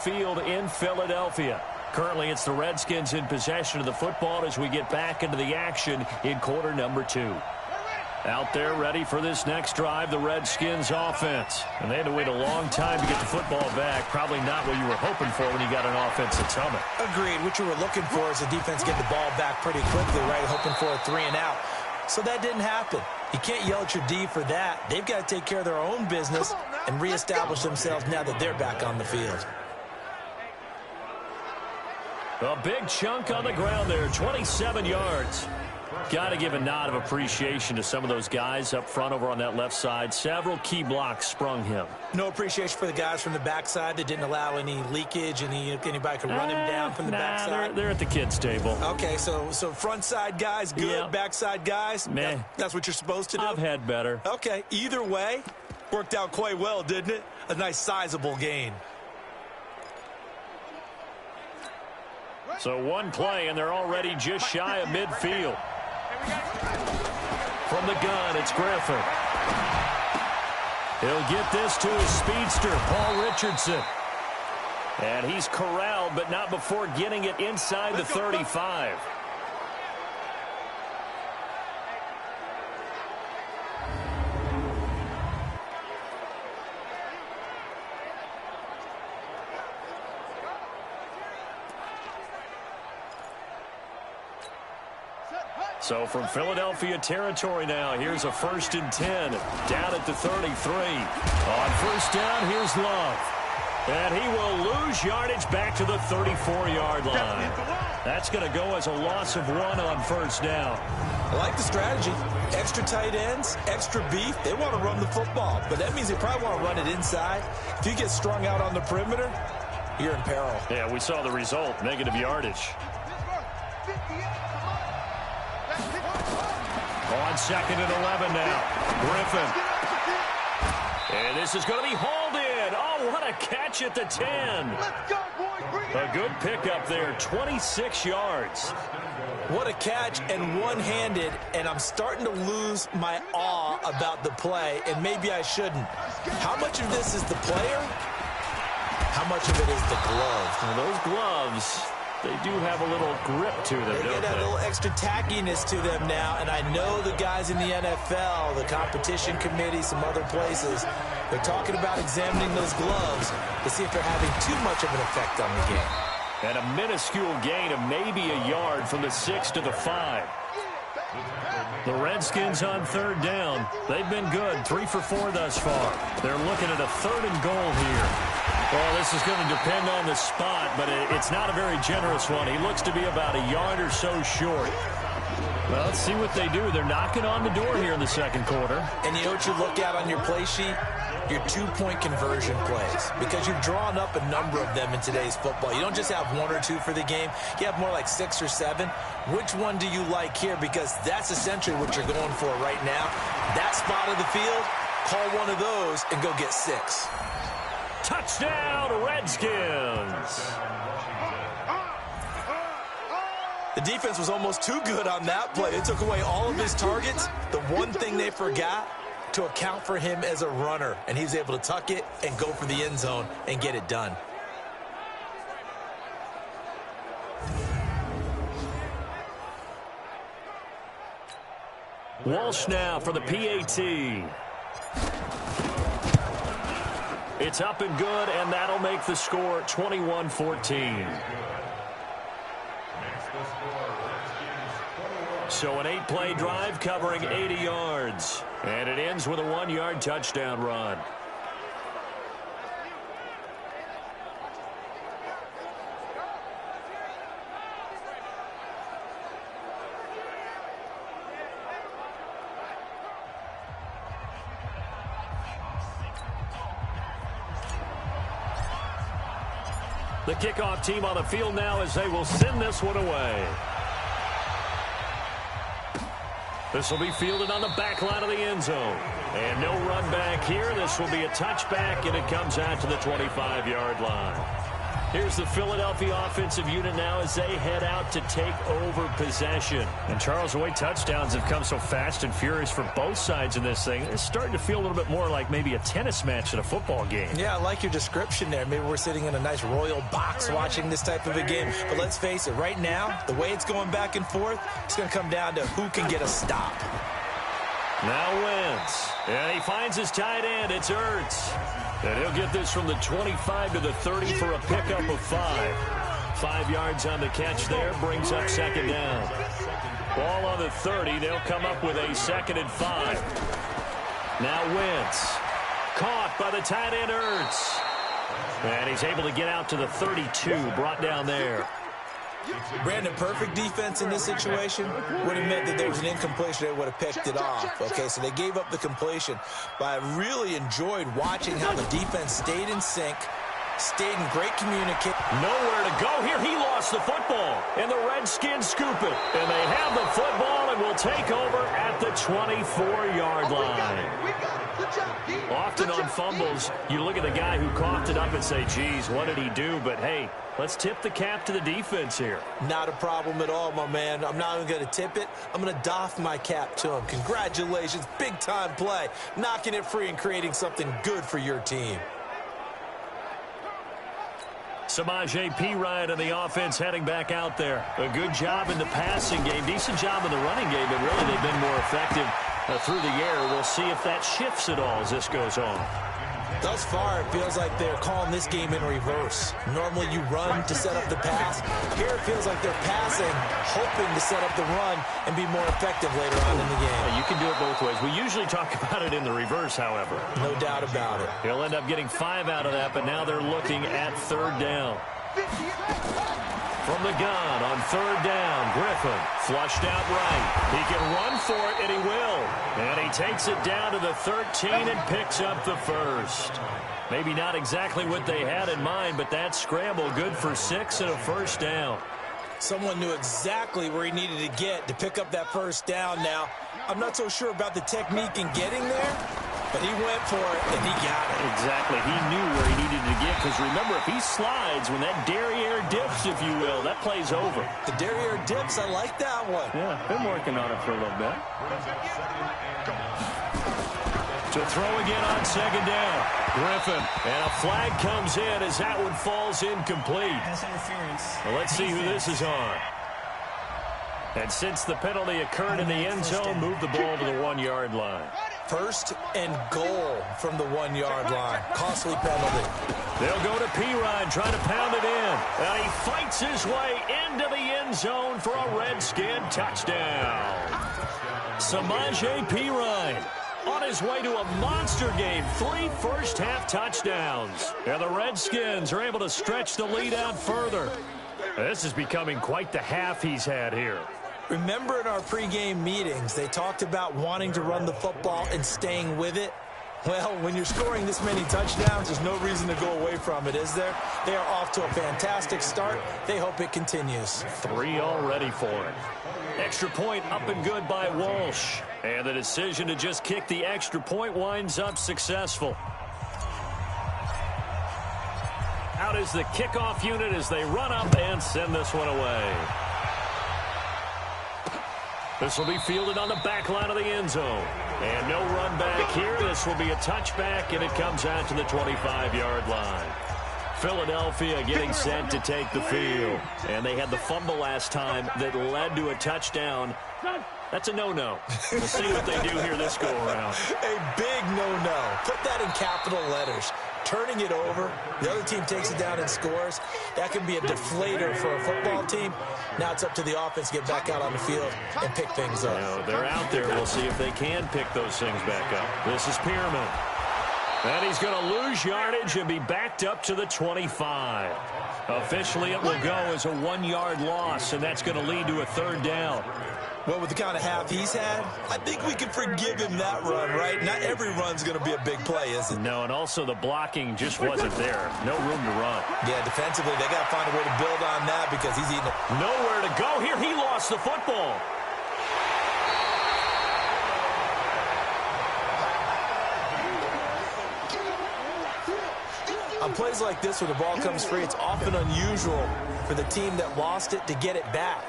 Field in Philadelphia. Currently, it's the Redskins in possession of the football as we get back into the action in quarter number 2. Out there ready for this next drive, the Redskins offense. And they had to wait a long time to get the football back. Probably not what you were hoping for when you got an offense that's humming. Agreed. What you were looking for is the defense get the ball back pretty quickly, right? Hoping for a 3 and out. So that didn't happen. You can't yell at your D for that. They've got to take care of their own business and reestablish themselves now that they're back on the field. A big chunk on the ground there, 27 yards. Got to give a nod of appreciation to some of those guys up front over on that left side. Several key blocks sprung him. No appreciation for the guys from the backside that didn't allow any leakage, anybody could run him down from the backside. They're at the kids' table. Okay, so front side guys, good. Yeah. Backside guys, meh. That's what you're supposed to do? I've had better. Okay, either way, worked out quite well, didn't it? A nice sizable gain. So one play, and they're already just shy of midfield. From the gun, it's Griffin. He'll get this to his speedster, Paul Richardson. And he's corralled, but not before getting it inside the 35. So from Philadelphia territory now, here's a 1st and 10 down at the 33. On first down, here's Love. And he will lose yardage back to the 34-yard line. That's going to go as a loss of 1 on first down. I like the strategy. Extra tight ends, extra beef. They want to run the football, but that means they probably want to run it inside. If you get strung out on the perimeter, you're in peril. Yeah, we saw the result, negative yardage. On 2nd and 11 now. Griffin. And this is going to be hauled in. Oh, what a catch at the 10. A good pickup there, 26 yards. What a catch, and one-handed, and I'm starting to lose my awe about the play, and maybe I shouldn't. How much of this is the player? How much of it is the glove? Well, those gloves, they do have a little grip to them, they don't get a they? little extra tackiness to them now, and I know the guys in the NFL, the competition committee, some other places, they're talking about examining those gloves to see if they're having too much of an effect on the game. And a minuscule gain of maybe a yard from the 6 to the 5. The Redskins on 3rd down. They've been good, 3 for 4 thus far. They're looking at a 3rd and goal here. Well, this is going to depend on the spot, but it's not a very generous one. He looks to be about a yard or so short. Well, let's see what they do. They're knocking on the door here in the 2nd quarter. And you know what you look at on your play sheet? Your 2-point conversion plays, because you're drawing up a number of them in today's football. You don't just have 1 or 2 for the game. You have more like 6 or 7. Which one do you like here? Because that's essentially what you're going for right now. That spot of the field, call one of those and go get 6. Touchdown, Redskins. The defense was almost too good on that play. They took away all of his targets. The one thing they forgot, to account for him as a runner, and he was able to tuck it and go for the end zone and get it done. Walsh now for the PAT. It's up and good, and that'll make the score 21-14. So an 8-play drive covering 80 yards. And it ends with a 1-yard touchdown run. The kickoff team on the field now as they will send this one away. This will be fielded on the back line of the end zone. And no run back here. This will be a touchback, and it comes out to the 25-yard line. Here's the Philadelphia offensive unit now as they head out to take over possession. And Charles, the way touchdowns have come so fast and furious for both sides in this thing, it's starting to feel a little bit more like maybe a tennis match than a football game. Yeah, I like your description there. Maybe we're sitting in a nice royal box watching this type of a game. But let's face it, right now, the way it's going back and forth, it's going to come down to who can get a stop. Now Wentz. And he finds his tight end. It's Ertz. And he'll get this from the 25 to the 30 for a pickup of 5. 5 yards on the catch there. Brings up second down. Ball on the 30. They'll come up with a 2nd and 5. Now Wentz. Caught by the tight end Ertz. And he's able to get out to the 32. Brought down there. Brandon, perfect defense in this situation would have meant that there was an incompletion. They would have picked it off. Okay, so they gave up the completion. But I really enjoyed watching how the defense stayed in sync, stayed in great communication. Nowhere to go here. He lost the football. And the Redskins scoop it. And they have the football and will take over at the 24-yard line. Often on fumbles, you look at the guy who coughed it up and say, geez, what did he do? But, hey, let's tip the cap to the defense here. Not a problem at all, my man. I'm not even going to tip it. I'm going to doff my cap to him. Congratulations. Big-time play. Knocking it free and creating something good for your team. Samaje Perine and the offense heading back out there. A good job in the passing game. Decent job in the running game, but really they've been more effective through the air. We'll see if that shifts at all as this goes on. Thus far, it feels like they're calling this game in reverse. Normally you run to set up the pass. Here it feels like they're passing, hoping to set up the run and be more effective later on in the game. You can do it both ways. We usually talk about it in the reverse, however. No doubt about it. He'll end up getting 5 out of that, but now they're looking at 3rd down. From the gun on 3rd down, Griffin flushed out right. He can run for it, and he will. And he takes it down to the 13 and picks up the 1st. Maybe not exactly what they had in mind, but that scramble good for 6 and a 1st down. Someone knew exactly where he needed to get to pick up that 1st down now. I'm not so sure about the technique in getting there, but he went for it, and he got it. Exactly. He knew where he needed to get, because remember, if he slides, when that derriere dips, if you will, that play's over. The derriere dips, I like that one. Yeah, been working on it for a little bit. To throw again on 2nd down. Griffin, and a flag comes in as that one falls incomplete. Pass interference. Well, let's see who this is on. And since the penalty occurred in the end zone, move the ball to the 1-yard line. 1st and goal from the 1-yard line. Costly penalty. They'll go to Perine, trying to pound it in. And he fights his way into the end zone for a Redskin touchdown. Samaje Perine on his way to a monster game. 3 first-half touchdowns. And the Redskins are able to stretch the lead out further. This is becoming quite the half he's had here. Remember in our pregame meetings, they talked about wanting to run the football and staying with it? Well, when you're scoring this many touchdowns, there's no reason to go away from it, is there? They are off to a fantastic start. They hope it continues. 3 already for it. Extra point up and good by Walsh. And the decision to just kick the extra point winds up successful. Out is the kickoff unit as they run up and send this one away. This will be fielded on the back line of the end zone. And no run back here. This will be a touchback, and it comes out to the 25-yard line. Philadelphia getting set to take the field. And they had the fumble last time that led to a touchdown. That's a no-no. We'll see what they do here this go-around. A big no-no. Put that in capital letters. Turning it over, the other team takes it down and scores. That can be a deflator for a football team. Now it's up to the offense to get back out on the field and pick things up. You know, they're out there. We'll see if they can pick those things back up. This is Pierman. And he's going to lose yardage and be backed up to the 25. Officially, it will go as a 1-yard loss, and that's going to lead to a 3rd down. Well, with the kind of half he's had, I think we can forgive him that run, right? Not every run's going to be a big play, is it? No, and also the blocking just wasn't there. No room to run. Yeah, defensively, they got to find a way to build on that because he's eating it. Nowhere to go here. He lost the football. I'm On plays like this, when the ball comes free, it's often unusual for the team that lost it to get it back.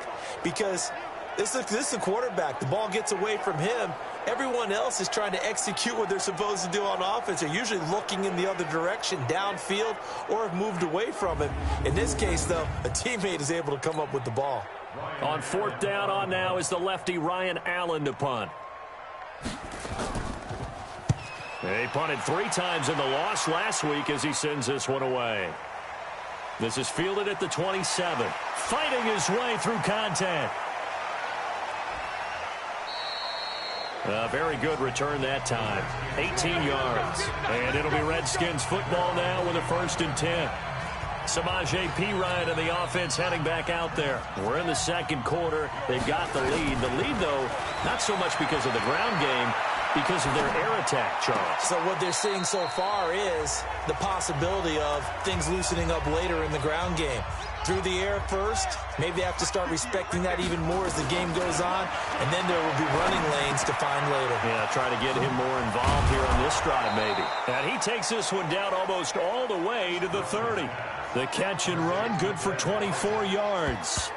Because this is a quarterback. The ball gets away from him. Everyone else is trying to execute what they're supposed to do on offense. They're usually looking in the other direction, downfield, or have moved away from him. In this case, though, a teammate is able to come up with the ball. On fourth down on now is the lefty Ryan Allen to punt. He punted 3 times in the loss last week as he sends this one away. This is fielded at the 27. Fighting his way through contact. A very good return that time. 18 yards. And it'll be Redskins football now with a 1st and 10. Samaje Perine and the offense heading back out there. We're in the second quarter. They've got the lead. The lead, though, not so much because of the ground game, because of their air attack, Charles. So what they're seeing so far is the possibility of things loosening up later in the ground game. Through the air first, maybe they have to start respecting that even more as the game goes on, and then there will be running lanes to find later. Yeah, try to get him more involved here on this drive, maybe. And he takes this one down almost all the way to the 30. The catch and run, good for 24 yards.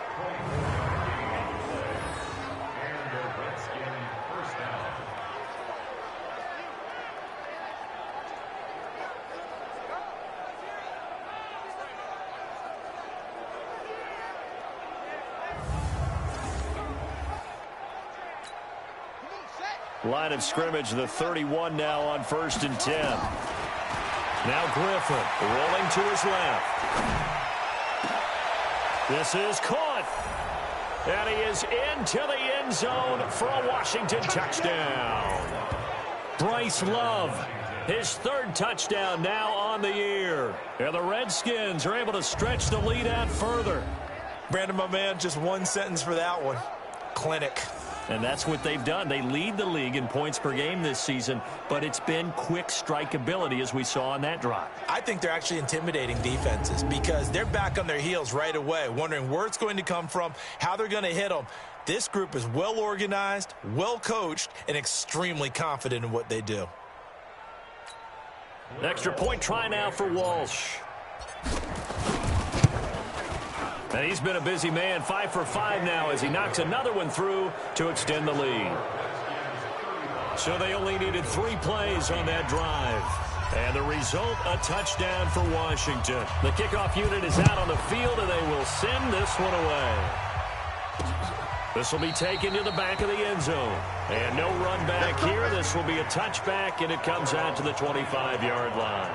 Line of scrimmage, the 31 now on 1st and 10. Now Griffin rolling to his left. This is caught. And he is into the end zone for a Washington touchdown. Bryce Love, his 3rd touchdown now on the year. And the Redskins are able to stretch the lead out further. Brandon, my man, just one sentence for that one. Clinic. And that's what they've done. They lead the league in points per game this season, but it's been quick strike ability as we saw on that drive. I think they're actually intimidating defenses because they're back on their heels right away, wondering where it's going to come from, how they're going to hit them. This group is well organized, well coached, and extremely confident in what they do. Extra point try now for Walsh. And he's been a busy man, 5 for 5 now as he knocks another one through to extend the lead. So they only needed 3 plays on that drive. And the result, a touchdown for Washington. The kickoff unit is out on the field, and they will send this one away. This will be taken to the back of the end zone. And no run back here. This will be a touchback, and it comes out to the 25-yard line.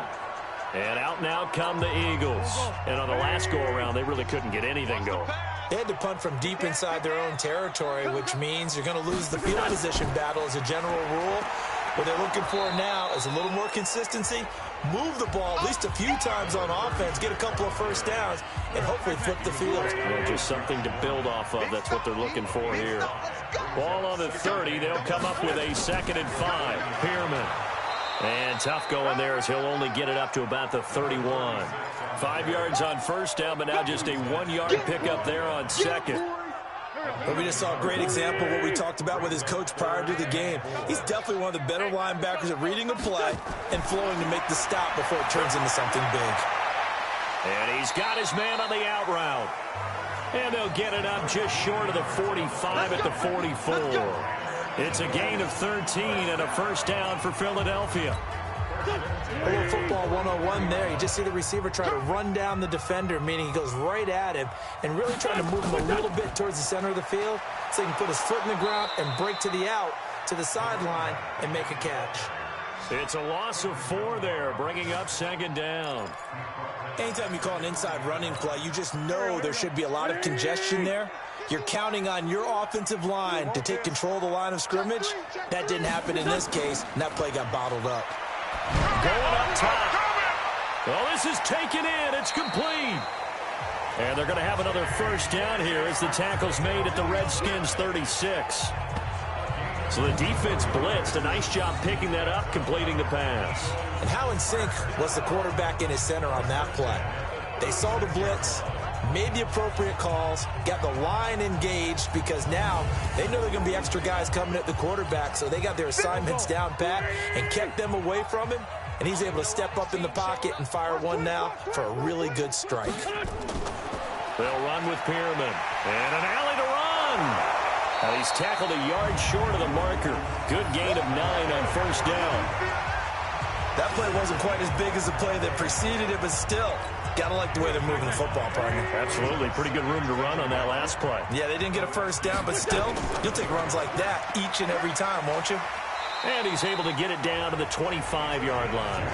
And out now come the Eagles. And on the last go-around, they really couldn't get anything going. They had to punt from deep inside their own territory, which means you're going to lose the field position battle as a general rule. What they're looking for now is a little more consistency, move the ball at least a few times on offense, get a couple of first downs, and hopefully flip the field. Well, just something to build off of. That's what they're looking for here. Ball on the 30. They'll come up with a 2nd and 5. Pearman. And tough going there as he'll only get it up to about the 31. 5 yards on 1st down, but now just a 1-yard pickup there on 2nd. But we just saw a great example of what we talked about with his coach prior to the game. He's definitely one of the better linebackers at reading a play and flowing to make the stop before it turns into something big. And he's got his man on the out route. And they'll get it up just short of the 45 at the 44. It's a gain of 13 and a 1st down for Philadelphia. A little football 101 there. You just see the receiver try to run down the defender, meaning he goes right at him and really trying to move him a little bit towards the center of the field so he can put his foot in the ground and break to the out, to the sideline, and make a catch. It's a loss of 4 there, bringing up 2nd down. Anytime you call an inside running play, you just know there should be a lot of congestion there. You're counting on your offensive line to take control of the line of scrimmage. That didn't happen in this case, and that play got bottled up. Going up top. Well, this is taken in. It's complete. And they're going to have another 1st down here as the tackle's made at the Redskins 36. So the defense blitzed. A nice job picking that up, completing the pass. And how in sync was the quarterback in his center on that play? They saw the blitz, made the appropriate calls, got the line engaged because now they know there are going to be extra guys coming at the quarterback, so they got their assignments down pat and kept them away from him and he's able to step up in the pocket and fire one now for a really good strike. They'll run with Pearman. And an alley to run. Now he's tackled a yard short of the marker. Good gain of 9 on first down. That play wasn't quite as big as the play that preceded it, but still, gotta like the way they're moving the football, partner. Absolutely. Pretty good room to run on that last play. Yeah, they didn't get a first down, but still, you'll take runs like that each and every time, won't you? And he's able to get it down to the 25-yard line.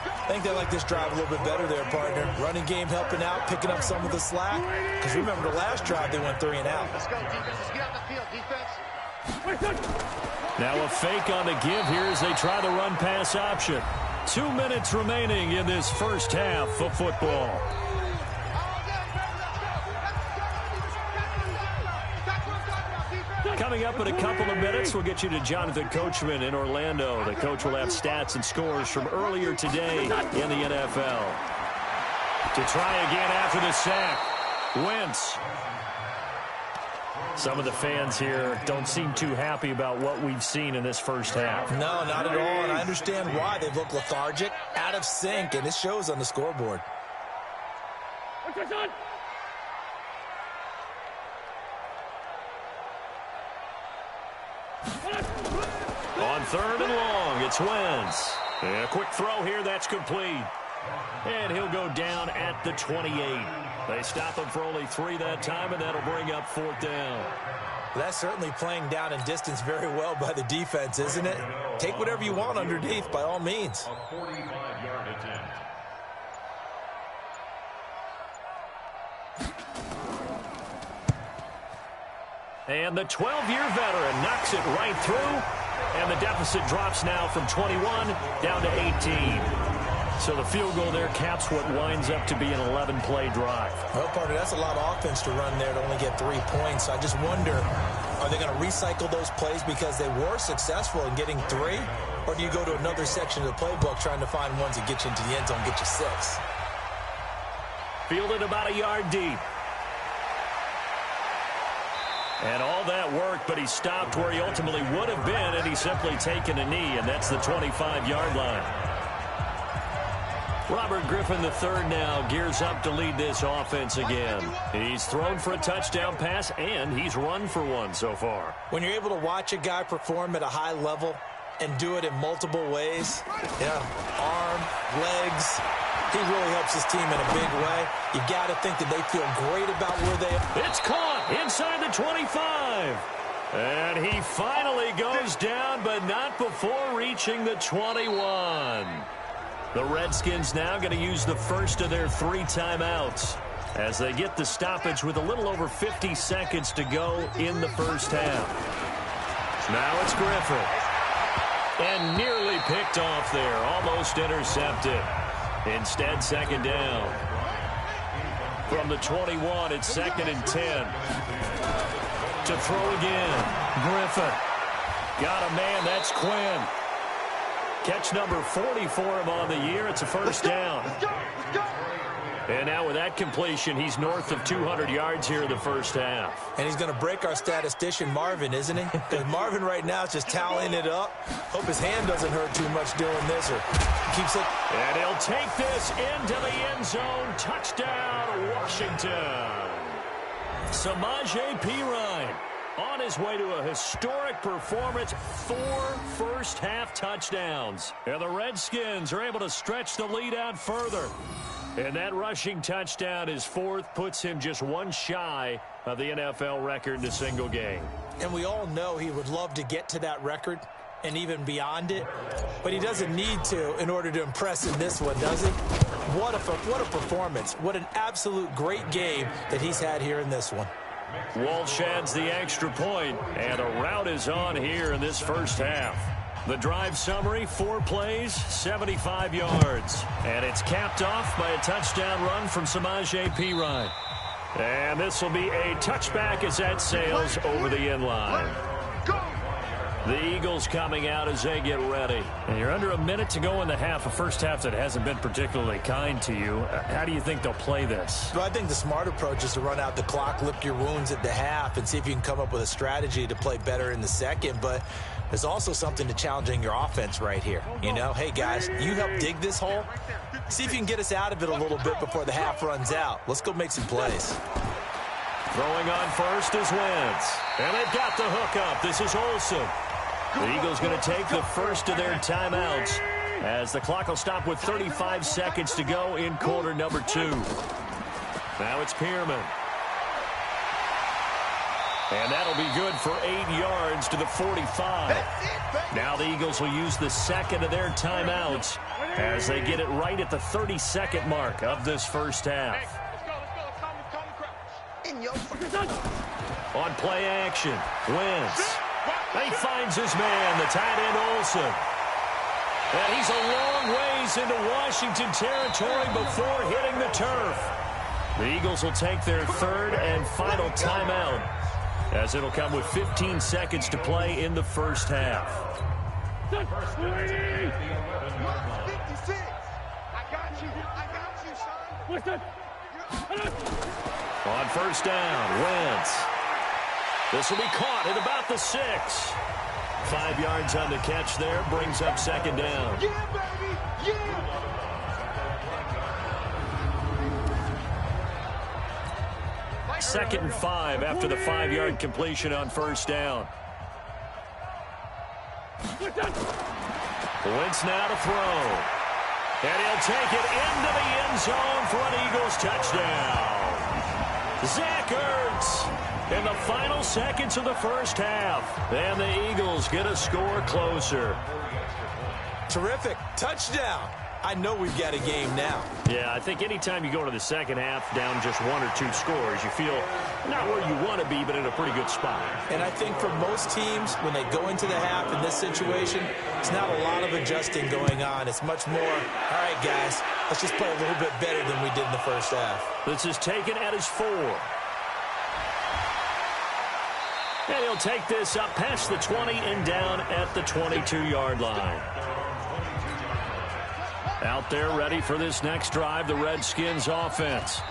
I think they like this drive a little bit better there, partner. Running game helping out, picking up some of the slack. Because remember, the last drive, they went 3 and out. Let's go, defense. Let's get out the field, defense. Now a fake on the give here as they try the run-pass option. 2 minutes remaining in this first half of football. Coming up in a couple of minutes, we'll get you to Jonathan Coachman in Orlando. The coach will have stats and scores from earlier today in the NFL. To try again after the sack, Wentz. Some of the fans here don't seem too happy about what we've seen in this first half. No, not at all, and I understand why. They look lethargic, out of sync, and it shows on the scoreboard. On 3rd and long, it's Wentz. And a quick throw here, that's complete. And he'll go down at the 28. They stop him for only 3 that time, and that'll bring up 4th down. That's certainly playing down in distance very well by the defense, isn't it? Take whatever you want underneath, by all means. A 45-yard attempt. And the 12-year veteran knocks it right through. And the deficit drops now from 21 down to 18. So the field goal there caps what winds up to be an 11-play drive. Well, partner, that's a lot of offense to run there to only get 3 points. I just wonder, are they going to recycle those plays because they were successful in getting 3? Or do you go to another section of the playbook trying to find ones that get you into the end zone, get you 6? Fielded about a yard deep. And all that worked, but he stopped where he ultimately would have been, and he's simply taken a knee, and that's the 25-yard line. Robert Griffin III now gears up to lead this offense again. He's thrown for a touchdown pass, and he's run for one so far. When you're able to watch a guy perform at a high level and do it in multiple ways, arm, legs, he really helps his team in a big way. You got to think that they feel great about where they are. It's caught inside the 25. And he finally goes down, but not before reaching the 21. The Redskins now going to use the first of their 3 timeouts as they get the stoppage with a little over 50 seconds to go in the first half. Now it's Griffin. And nearly picked off there, almost intercepted. Instead, 2nd down. From the 21, it's 2nd and 10. To throw again, Griffin. Got a man, that's Quinn. Catch number 40 for him on the year. It's a first down. And now with that completion, he's north of 200 yards here in the first half. And he's going to break our statistician, Marvin, isn't he? Because Marvin right now is just tallying it up. Hope his hand doesn't hurt too much doing this or keeps it. And he'll take this into the end zone. Touchdown, Washington. Samaje Perine on his way to a historic performance, 4 first-half touchdowns. And the Redskins are able to stretch the lead out further. And that rushing touchdown, his 4th, puts him just 1 shy of the NFL record in a single game. And we all know he would love to get to that record and even beyond it, but he doesn't need to in order to impress in this one, does he? What a performance. What an absolute great game that he's had here in this one. Walsh adds the extra point, and a rout is on here in this first half. The drive summary, 4 plays, 75 yards. And it's capped off by a touchdown run from Samaje Perine. And this will be a touchback as that sails over the end line. The Eagles coming out as they get ready. And you're under a minute to go in the half, a first half that hasn't been particularly kind to you. How do you think they'll play this? Well, I think the smart approach is to run out the clock, lick your wounds at the half, and see if you can come up with a strategy to play better in the second. But There's also something to challenging your offense right here. You know, hey, guys, you help dig this hole. See if you can get us out of it a little bit before the half runs out. Let's go make some plays. Throwing on first is Wentz. And they've got the hook up. This is Olsen. The Eagles going to take the first of their timeouts as the clock will stop with 35 seconds to go in quarter number 2. Now it's Pearman. And that'll be good for 8 yards to the 45. Now the Eagles will use the second of their timeouts as they get it right at the 30-second mark of this first half. On play action, Wentz. He finds his man, the tight end Olsen. And he's a long ways into Washington territory before hitting the turf. The Eagles will take their third and final timeout, as it'll come with 15 seconds to play in the first half. On first down, Wentz. This will be caught at about the 6. 5 yards on the catch there, brings up second down. Yeah, baby! Yeah! Second and 5 after the 5-yard completion on first down. Wentz now to throw. And he'll take it into the end zone for an Eagles touchdown. Zach Ertz in the final seconds of the first half. And the Eagles get a score closer. Terrific. Touchdown. I know we've got a game now. Yeah, I think anytime you go into the second half down just 1 or 2 scores, you feel not where you want to be, but in a pretty good spot. And I think for most teams, when they go into the half in this situation, it's not a lot of adjusting going on. It's much more, all right, guys, let's just play a little bit better than we did in the first half. This is taken at his 4. And he'll take this up past the 20 and down at the 22-yard line. Out there ready for this next drive, the Redskins offense.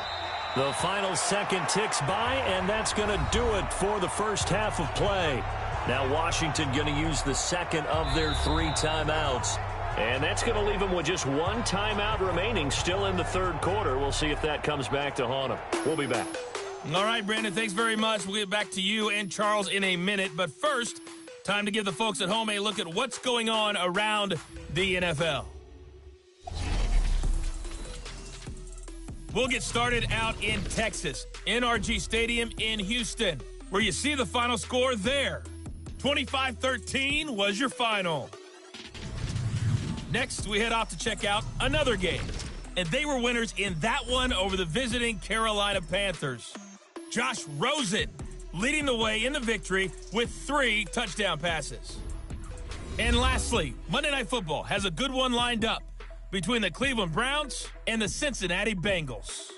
The final second ticks by, and that's going to do it for the first half of play. Now Washington going to use the second of their 3 timeouts. And that's going to leave them with just 1 timeout remaining still in the third quarter. We'll see if that comes back to haunt them. We'll be back. All right, Brandon, thanks very much. We'll get back to you and Charles in a minute. But first, time to give the folks at home a look at what's going on around the NFL. We'll get started out in Texas, NRG Stadium in Houston, where you see the final score there. 25-13 was your final. Next, we head off to check out another game, and they were winners in that one over the visiting Carolina Panthers. Josh Rosen leading the way in the victory with 3 touchdown passes. And lastly, Monday Night Football has a good one lined up between the Cleveland Browns and the Cincinnati Bengals.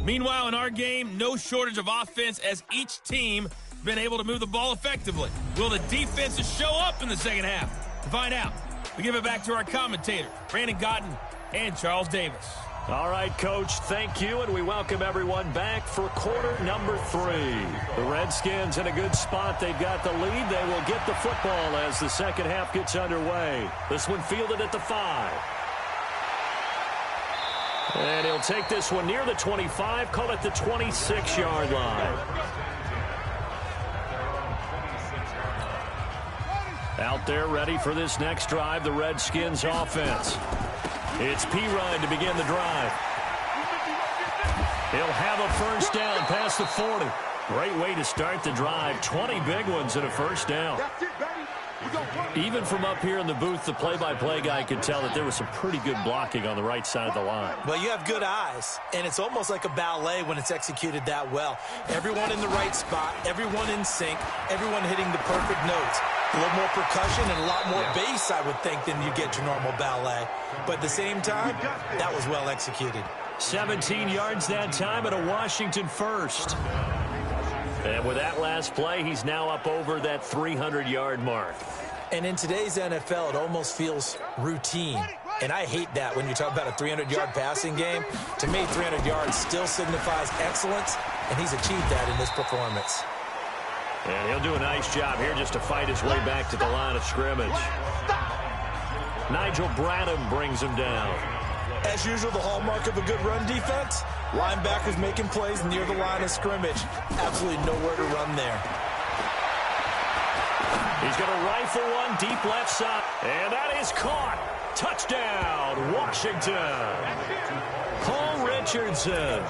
Meanwhile, in our game, no shortage of offense as each team has been able to move the ball effectively. Will the defenses show up in the second half? To find out, we give it back to our commentators, Brandon Gotten and Charles Davis. All right, Coach, thank you, and we welcome everyone back for quarter number 3. The Redskins in a good spot. They've got the lead. They will get the football as the second half gets underway. This one fielded at the 5. And he'll take this one near the 25, call it the 26-yard line. Out there ready for this next drive, the Redskins offense. It's P-Ryan to begin the drive. He'll have a first down past the 40. Great way to start the drive. 20 big ones and a first down. Even from up here in the booth, the play-by-play guy could tell that there was some pretty good blocking on the right side of the line. Well, you have good eyes, and it's almost like a ballet when it's executed that well. Everyone in the right spot, everyone in sync, everyone hitting the perfect notes. A little more percussion and a lot more bass, I would think, than you get your normal ballet. But at the same time, that was well executed. 17 yards that time and a Washington first. And with that last play, he's now up over that 300-yard mark. And in today's NFL, it almost feels routine. And I hate that when you talk about a 300-yard passing game. To me, 300 yards still signifies excellence, and he's achieved that in this performance. And he'll do a nice job here just to fight his way back to the line of scrimmage. Nigel Bradham brings him down. As usual, the hallmark of a good run defense, linebackers making plays near the line of scrimmage. Absolutely nowhere to run there. He's going to rifle one deep left side. And that is caught. Touchdown, Washington. Paul Richardson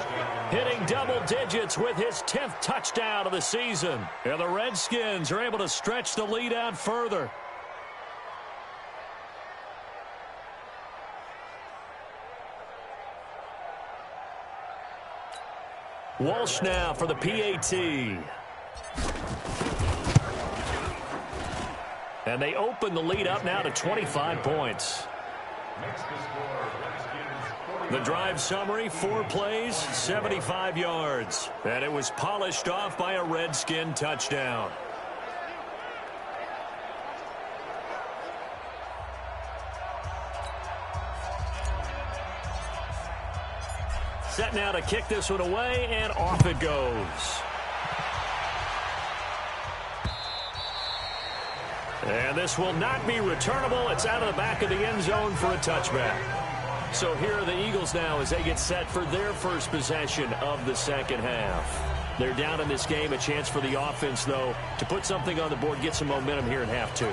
hitting double digits with his 10th touchdown of the season. And the Redskins are able to stretch the lead out further. Walsh now for the PAT. And they open the lead up now to 25 points. The drive summary, 4 plays, 75 yards. And it was polished off by a Redskin touchdown. Set now to kick this one away, and off it goes. And this will not be returnable. It's out of the back of the end zone for a touchback. So here are the Eagles now as they get set for their first possession of the second half. They're down in this game. A chance for the offense, though, to put something on the board, get some momentum here in half 2.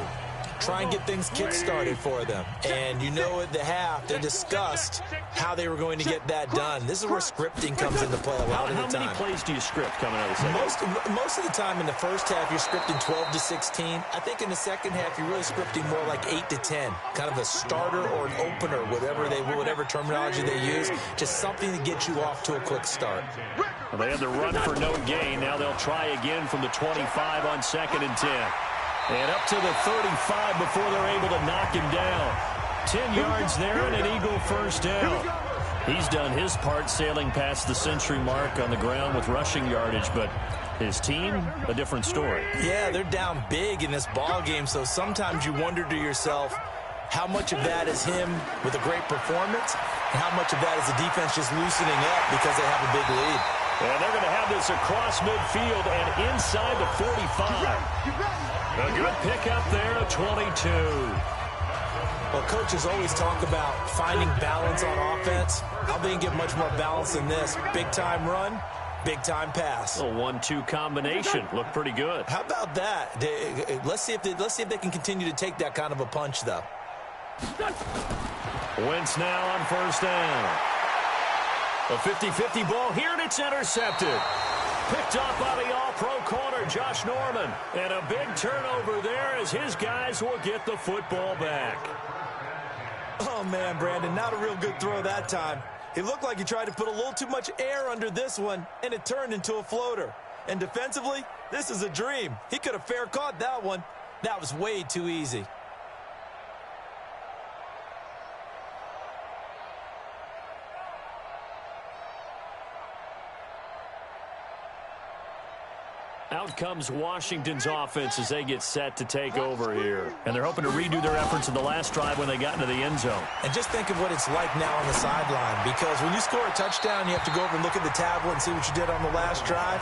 Try and get things kick-started for them. And you know at the half, they discussed how they were going to get that done. This is where scripting comes into play a lot of the time. How many plays do you script coming out of the second? Most of the time in the first half, you're scripting 12 to 16. I think in the second half, you're really scripting more like 8 to 10. Kind of a starter or an opener, whatever terminology they use. Just something to get you off to a quick start. Well, they had the run for no gain. Now they'll try again from the 25 on 2nd and 10. And up to the 35 before they're able to knock him down. 10 yards there and an Eagle first down. He's done his part sailing past the century mark on the ground with rushing yardage, but his team, a different story. Yeah, they're down big in this ball game, so sometimes you wonder to yourself how much of that is him with a great performance and how much of that is the defense just loosening up because they have a big lead. And they're going to have this across midfield and inside the 45. A good pickup there at 22. Well, coaches always talk about finding balance on offense. How they can get much more balance than this. Big-time run, big-time pass. A 1-2 combination. Looked pretty good. How about that? Let's see if they can continue to take that kind of a punch, though. Wentz now on first down. A 50-50 ball here, and it's intercepted. Picked off by the all-pro corner, Josh Norman. And a big turnover there as his guys will get the football back. Oh, man, Brandon, not a real good throw that time. It looked like he tried to put a little too much air under this one, and it turned into a floater. And defensively, this is a dream. He could have fair caught that one. That was way too easy. Out comes Washington's offense as they get set to take over here. And they're hoping to redo their efforts in the last drive when they got into the end zone. And just think of what it's like now on the sideline, because when you score a touchdown, you have to go over and look at the tablet and see what you did on the last drive.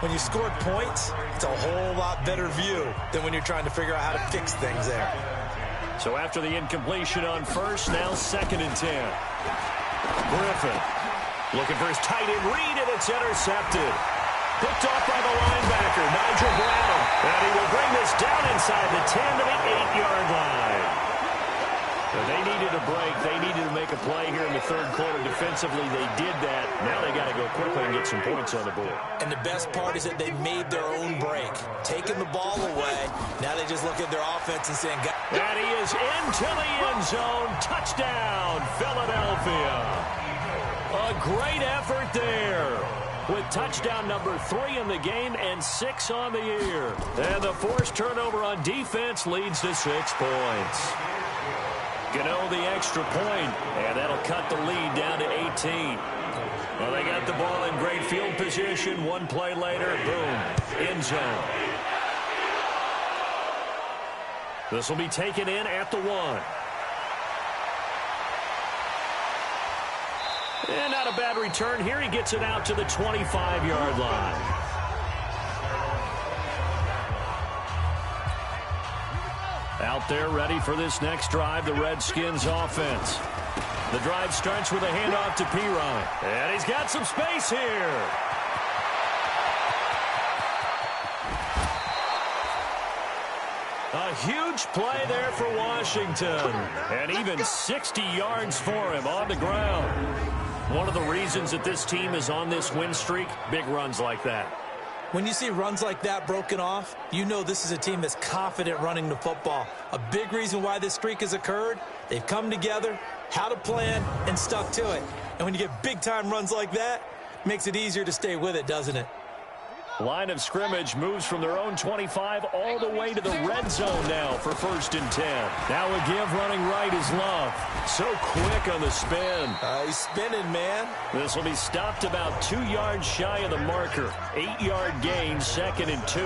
When you scored points, it's a whole lot better view than when you're trying to figure out how to fix things there. So after the incompletion on first, now 2nd and 10. Griffin looking for his tight end read, and it's intercepted. Picked off by the linebacker, Nigel Bradham. And he will bring this down inside the 10 to the 8-yard line. But they needed a break. They needed to make a play here in the third quarter. Defensively, they did that. Now they got to go quickly and get some points on the board. And the best part is that they made their own break. Taking the ball away. Now they just look at their offense and saying, and he is into the end zone. Touchdown, Philadelphia. A great effort there, with touchdown number 3 in the game and 6 on the year. And the forced turnover on defense leads to 6 points. Gano the extra point, and that'll cut the lead down to 18. Well, they got the ball in great field position. One play later, boom, end zone. This will be taken in at the 1. And not a bad return here. He gets it out to the 25-yard line. Out there ready for this next drive, the Redskins offense. The drive starts with a handoff to P-Ryan. And he's got some space here. A huge play there for Washington. And even 60 yards for him on the ground. One of the reasons that this team is on this win streak, big runs like that. When you see runs like that broken off, you know this is a team that's confident running the football. A big reason why this streak has occurred, they've come together, had a plan, and stuck to it. And when you get big-time runs like that, it makes it easier to stay with it, doesn't it? Line of scrimmage moves from their own 25 all the way to the red zone now for 1st and 10. Now a give running right is Love. So quick on the spin. He's spinning, man. This will be stopped about 2 yards shy of the marker. 8-yard gain, 2nd and 2.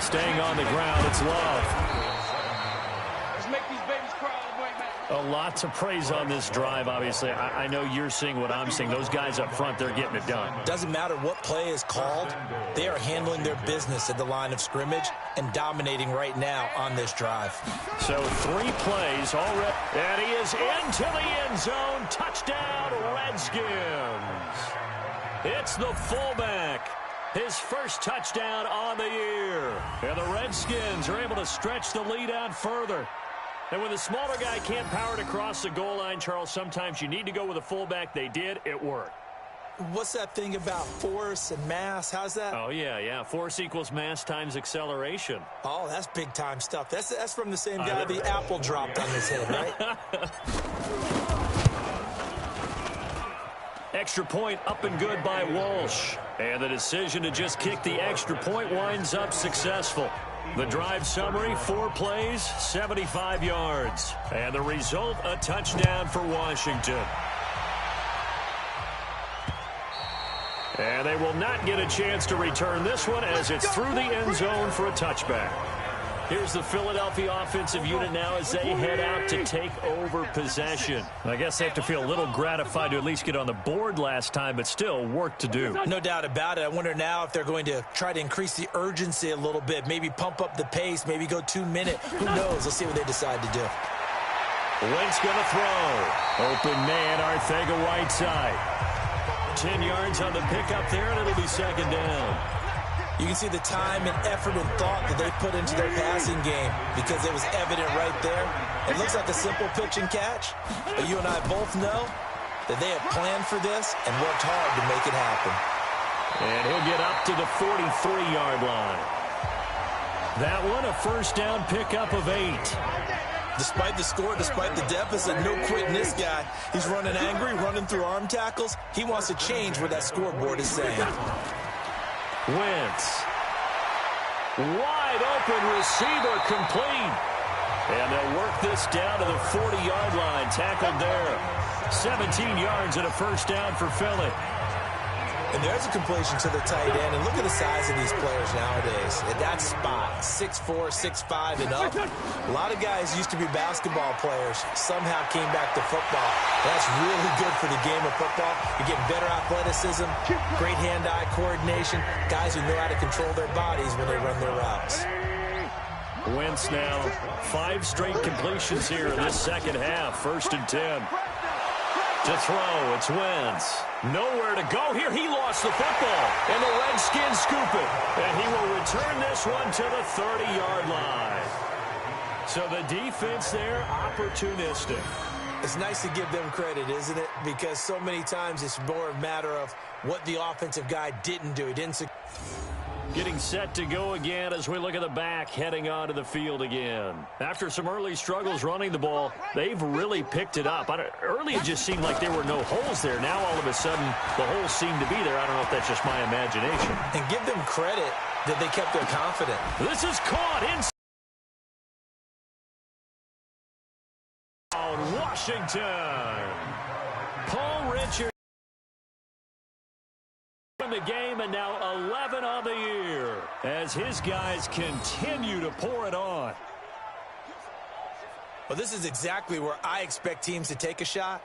Staying on the ground, it's Love. A lot to praise on this drive, obviously. I know you're seeing what I'm seeing. Those guys up front, they're getting it done. Doesn't matter what play is called. They are handling their business at the line of scrimmage and dominating right now on this drive. So 3 plays already. And he is into the end zone. Touchdown, Redskins. It's the fullback. His first touchdown on the year. And the Redskins are able to stretch the lead out further. And when the smaller guy can't power it across the goal line, Charles, sometimes you need to go with a fullback. They did. It worked. What's that thing about force and mass? How's that? Oh, yeah. Force equals mass times acceleration. Oh, that's big-time stuff. That's from the same guy the apple dropped on his head, right? Extra point up and good by Walsh. And the decision to just kick the extra point winds up successful. The drive summary, 4 plays, 75 yards. And the result, a touchdown for Washington. And they will not get a chance to return this one as it's through the end zone for a touchback. Here's the Philadelphia offensive unit now as they head out to take over possession. I guess they have to feel a little gratified to at least get on the board last time, but still work to do. No doubt about it. I wonder now if they're going to try to increase the urgency a little bit, maybe pump up the pace, maybe go 2 minute. Who knows? Let's see what they decide to do. Wentz going to throw. Open man, Arthega right side. 10 yards on the pickup there, and it'll be 2nd down. You can see the time and effort and thought that they put into their passing game because it was evident right there. It looks like a simple pitch and catch, but you and I both know that they have planned for this and worked hard to make it happen. And he'll get up to the 43-yard line. That one, a 1st down pickup of 8. Despite the score, despite the deficit, no quitting this guy. He's running angry, running through arm tackles. He wants to change what that scoreboard is saying. Wentz. Wide open receiver complete. And they'll work this down to the 40-yard line. Tackled there. 17 yards and a 1st down for Philly. And there's a completion to the tight end. And look at the size of these players nowadays. At that spot, 6'4", 6'5", and up. A lot of guys used to be basketball players. Somehow came back to football. That's really good for the game of football. You're getting better athleticism, great hand-eye coordination, guys who know how to control their bodies when they run their routes. Wentz now 5 straight completions here in this second half. 1st and 10. To throw, it's Wentz. Nowhere to go here. He lost the football. And the Redskins scoop it. And he will return this one to the 30-yard line. So the defense there, opportunistic. It's nice to give them credit, isn't it? Because so many times it's more a matter of what the offensive guy didn't do. He didn't. Getting set to go again as we look at the back, heading onto the field again. After some early struggles running the ball, they've really picked it up. Early it just seemed like there were no holes there. Now all of a sudden the holes seem to be there. I don't know if that's just my imagination. And give them credit that they kept their confidence. This is caught in Washington. Paul Richards in the game, and now 11 on the year as his guys continue to pour it on. Well, this is exactly where I expect teams to take a shot.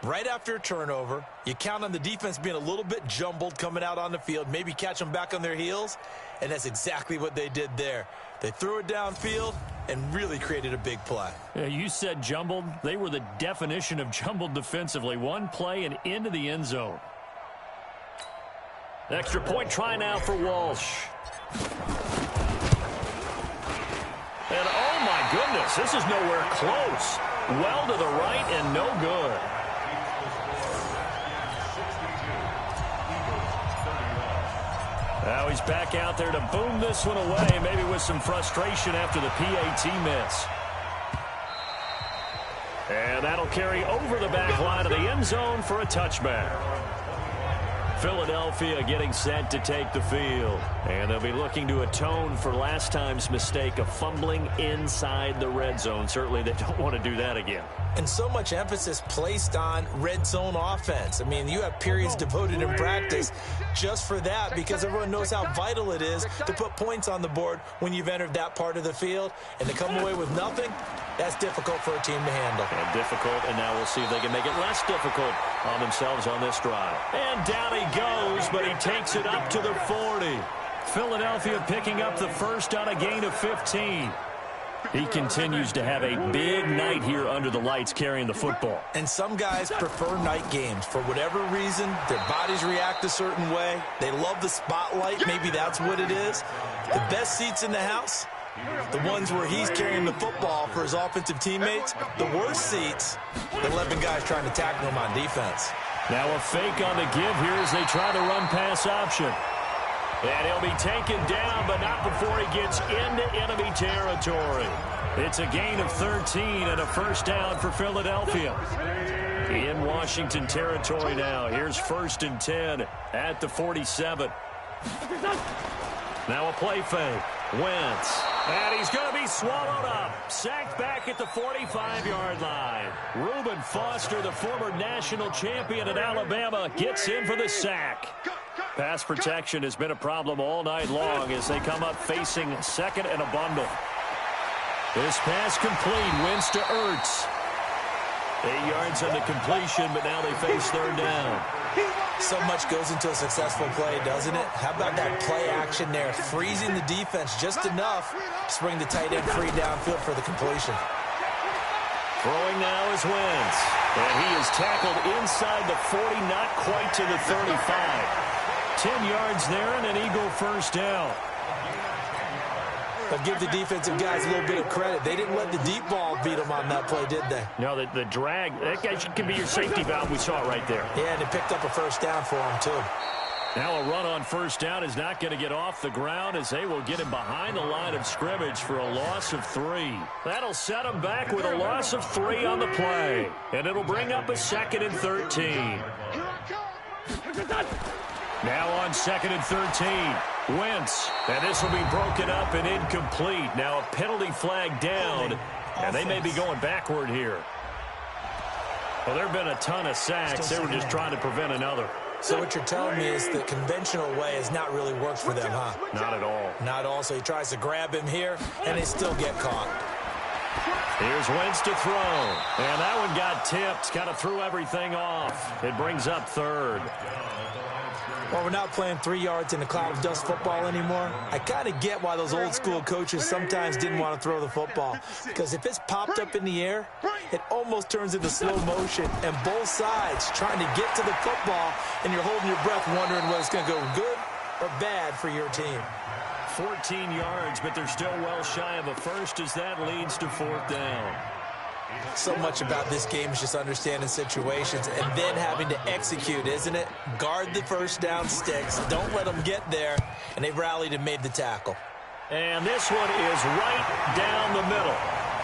Right after a turnover, you count on the defense being a little bit jumbled coming out on the field, maybe catch them back on their heels, and that's exactly what they did there. They threw it downfield and really created a big play. Yeah, you said jumbled. They were the definition of jumbled defensively. One play and into the end zone. Extra point try now for Walsh. And oh my goodness, this is nowhere close. Well to the right and no good. Now he's back out there to boom this one away, maybe with some frustration after the PAT miss. And that'll carry over the back line of the end zone for a touchback. Philadelphia getting set to take the field. And they'll be looking to atone for last time's mistake of fumbling inside the red zone. Certainly they don't want to do that again. And so much emphasis placed on red zone offense. I mean, you have periods devoted in practice just for that because everyone knows how vital it is to put points on the board when you've entered that part of the field. And to come away with nothing, that's difficult for a team to handle. And difficult, and now we'll see if they can make it less difficult on themselves on this drive. And down he goes, but he takes it up to the 40. Philadelphia picking up the first on a gain of 15. He continues to have a big night here under the lights carrying the football. And some guys prefer night games. For whatever reason, their bodies react a certain way. They love the spotlight. Maybe that's what it is. The best seats in the house, the ones where he's carrying the football for his offensive teammates. The worst seats, the 11 guys trying to tackle him on defense. Now a fake on the give here as they try the run-pass option. And he'll be taken down, but not before he gets into enemy territory. It's a gain of 13 and a first down for Philadelphia. In Washington territory now. Here's 1st and 10 at the 47. Now a play fake. Wentz. And he's going to be swallowed up. Sacked back at the 45-yard line. Reuben Foster, the former national champion at Alabama, gets in for the sack. Pass protection has been a problem all night long as they come up facing second and a bundle. This pass complete. Wins to Ertz. 8 yards on the completion, but now they face third down. So much goes into a successful play, doesn't it? How about that play action there? Freezing the defense just enough to bring the tight end free downfield for the completion. Throwing now is Wentz. And he is tackled inside the 40, not quite to the 35. 10 yards there and an Eagle first down. But give the defensive guys a little bit of credit. They didn't let the deep ball beat them on that play, did they? No, the drag, that guy can be your safety valve. We saw it right there. Yeah, and it picked up a first down for him, too. Now a run on first down is not going to get off the ground as they will get him behind the line of scrimmage for a loss of 3. That'll set him back with a loss of 3 on the play. And it'll bring up a 2nd and 13. Now on 2nd and 13, Wentz. And this will be broken up and incomplete. Now a penalty flag down, and they may be going backward here. Well, there have been a ton of sacks. They were just trying to prevent another. So what you're telling me is the conventional way has not really worked for them, huh? Not at all. Not at all. So he tries to grab him here, and they still get caught. Here's Wentz to throw. And that one got tipped. Kind of threw everything off. It brings up third. Well, we're not playing 3 yards in a cloud of dust football anymore. I kind of get why those old school coaches sometimes didn't want to throw the football. Because if it's popped up in the air, it almost turns into slow motion. And both sides trying to get to the football, and you're holding your breath wondering whether it's going to go good or bad for your team. 14 yards, but they're still well shy of a first as that leads to 4th down. So much about this game is just understanding situations and then having to execute, isn't it? Guard the first down sticks. Don't let them get there. And they've rallied and made the tackle. And this one is right down the middle.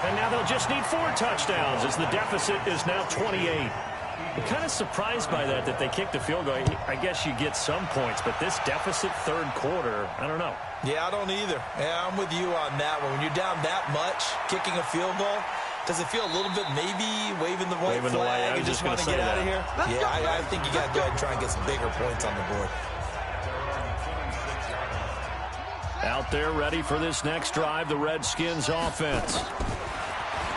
And now they'll just need 4 touchdowns as the deficit is now 28. I'm kind of surprised by that they kicked the field goal. I guess you get some points, but this deficit third quarter, I don't know. Yeah, I don't either. Yeah, I'm with you on that one. When you're down that much, kicking a field goal, does it feel a little bit maybe waving the white flag and just want to get out of here? Yeah, I think you got to go ahead and try and get some bigger points on the board. Out there ready for this next drive, the Redskins offense.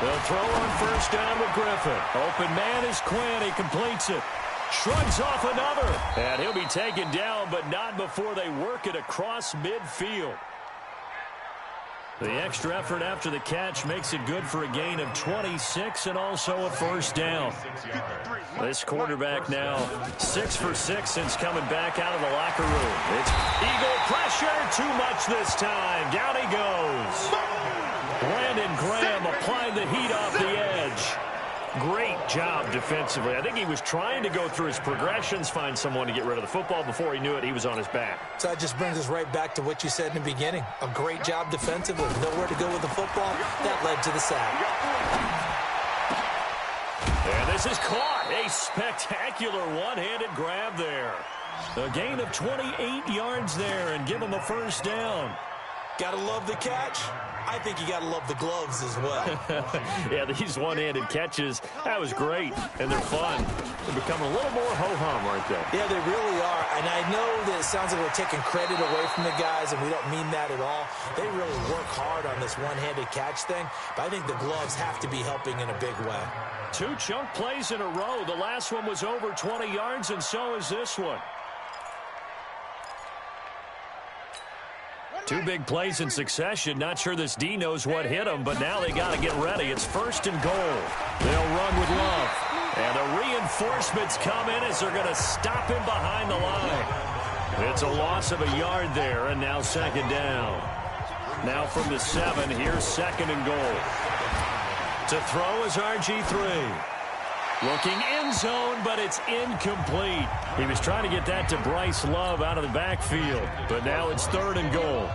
They'll throw on first down with Griffin. Open man is Quinn. He completes it. Shrugs off another. And he'll be taken down, but not before they work it across midfield. The extra effort after the catch makes it good for a gain of 26 and also a first down. This quarterback now 6 for 6 since coming back out of the locker room. It's Eagle pressure. Too much this time. Down he goes. Brandon Graham applying the heat off the edge. Great job defensively. I think he was trying to go through his progressions, find someone to get rid of the football. Before he knew it, he was on his back. So that just brings us right back to what you said in the beginning. A great job defensively. Nowhere to go with the football. That led to the sack. And this is caught. A spectacular one-handed grab there. A gain of 28 yards there and give him a first down. Gotta love the catch. I think you got to love the gloves as well. Yeah, these one-handed catches, that was great, and they're fun. They become a little more ho-hum, aren't they? Yeah, they really are, and I know that it sounds like we're taking credit away from the guys, and we don't mean that at all. They really work hard on this one-handed catch thing, but I think the gloves have to be helping in a big way. 2 chunk plays in a row. The last one was over 20 yards, and so is this one. 2 big plays in succession. Not sure this D knows what hit him, but now they got to get ready. It's first and goal. They'll run with Love. And the reinforcements come in as they're going to stop him behind the line. It's a loss of a yard there, and now second down. Now from the 7, here's second and goal. To throw is RG3. Looking end zone, but it's incomplete. He was trying to get that to Bryce Love out of the backfield, but now it's third and goal.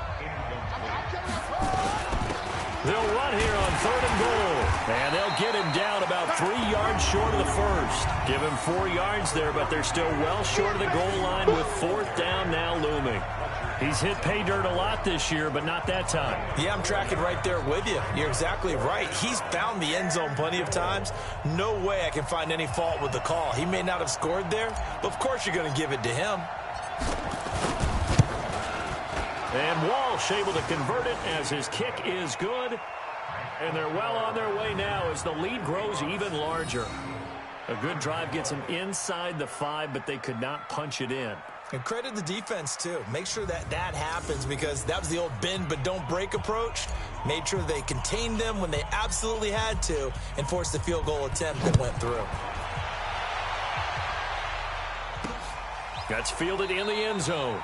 They'll run here on third and goal, and they'll get him down about 3 yards short of the first. Give him 4 yards there, but they're still well short of the goal line with fourth down now looming. He's hit pay dirt a lot this year, but not that time. Yeah, I'm tracking right there with you. You're exactly right. He's found the end zone plenty of times. No way I can find any fault with the call. He may not have scored there, but of course you're going to give it to him. And Walsh able to convert it as his kick is good. And they're well on their way now as the lead grows even larger. A good drive gets them inside the 5, but they could not punch it in. And credit the defense, too. Make sure that happens because that was the old bend but don't break approach. Made sure they contained them when they absolutely had to and forced the field goal attempt that went through. That's fielded in the end zone.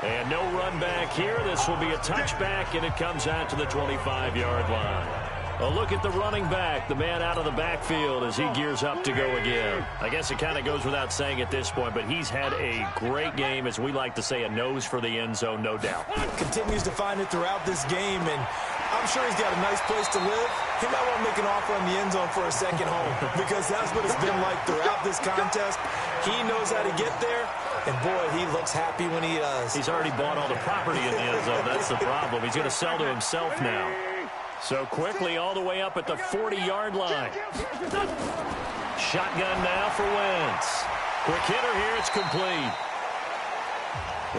And no run back here. This will be a touchback, and it comes out to the 25-yard line. A look at the running back, the man out of the backfield as he gears up to go again. I guess it kind of goes without saying at this point, but he's had a great game, as we like to say, a nose for the end zone, no doubt. Continues to find it throughout this game, and I'm sure he's got a nice place to live. He might want to make an offer on the end zone for a second home because that's what it's been like throughout this contest. He knows how to get there, and boy, he looks happy when he does. He's already bought all the property in the end zone. That's the problem. He's going to sell to himself now. So quickly all the way up at the 40-yard line. Shotgun now for Wentz. Quick hitter here. It's complete.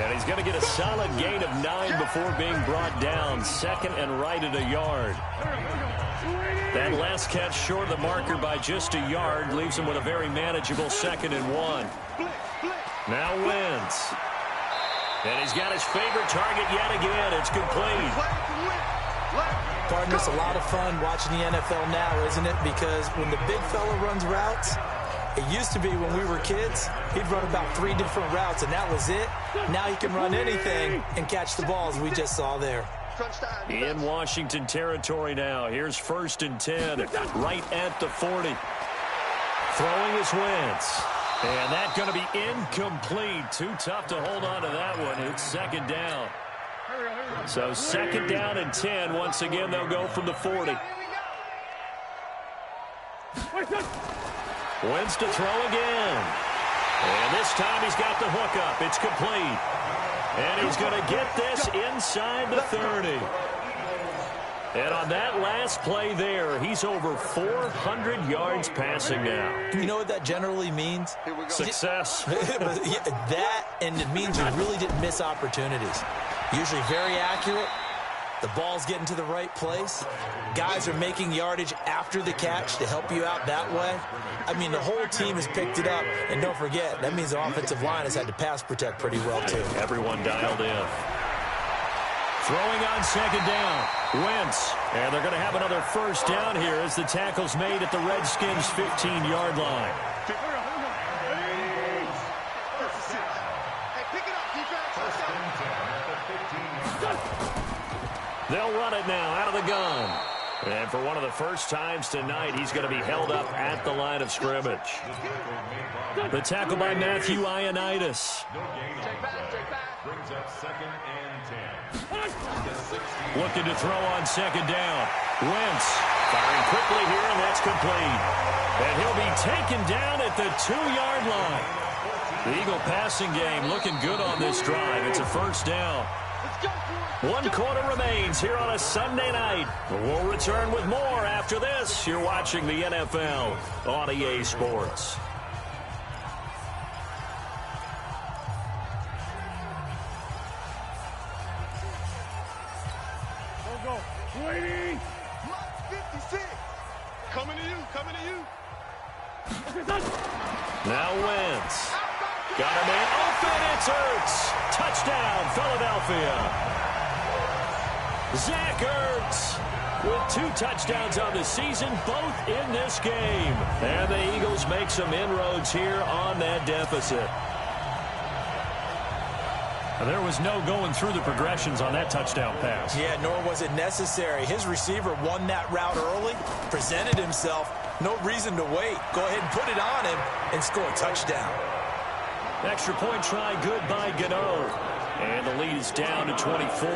And he's going to get a solid gain of 9 before being brought down. Second and right at a yard. That last catch short of the marker by just a yard leaves him with a very manageable 2nd and 1. Now Wentz. And he's got his favorite target yet again. It's complete. Partner, it's a lot of fun watching the NFL now, isn't it? Because when the big fella runs routes, it used to be when we were kids, he'd run about 3 different routes, and that was it. Now he can run anything and catch the balls we just saw there. In Washington territory now. Here's 1st and 10, right at the 40. Throwing is Wentz. And that's going to be incomplete. Too tough to hold on to that one. It's 2nd down. So 2nd down and 10. Once again, they'll go from the 40. Wentz to throw again. And this time he's got the hook up. It's complete. And he's going to get this inside the 30. And on that last play there, he's over 400 yards passing now. You know what that generally means? Success. That, and it means you really didn't miss opportunities. Usually very accurate, The ball's getting to the right place. Guys are making yardage after the catch to help you out that way. I mean, the whole team has picked it up. And don't forget, that means the offensive line has had to pass protect pretty well, too. Everyone dialed in. Throwing on second down. Wentz. And they're going to have another first down here as the tackle's made at the Redskins' 15-yard line. They'll run it now out of the gun. And for one of the first times tonight, he's going to be held up at the line of scrimmage. The tackle by Matthew Ioannidis. Brings up 2nd and 10. Looking to throw on second down. Wentz firing quickly here, and that's complete. And he'll be taken down at the 2-yard line. The Eagle passing game looking good on this drive. It's a first down. 1 quarter remains here on a Sunday night. We'll return with more after this. You're watching the NFL on EA Sports. Go. Waiting. 56. Coming to you. Coming to you. Now Wentz. Got him in. Open. It's Ertz. Touchdown, Philadelphia. Zach Ertz with 2 touchdowns on the season, both in this game. And the Eagles make some inroads here on that deficit. And there was no going through the progressions on that touchdown pass. Yeah, nor was it necessary. His receiver won that route early, presented himself. No reason to wait. Go ahead and put it on him and score a touchdown. Extra point try good by Gano. And the lead is down to 24.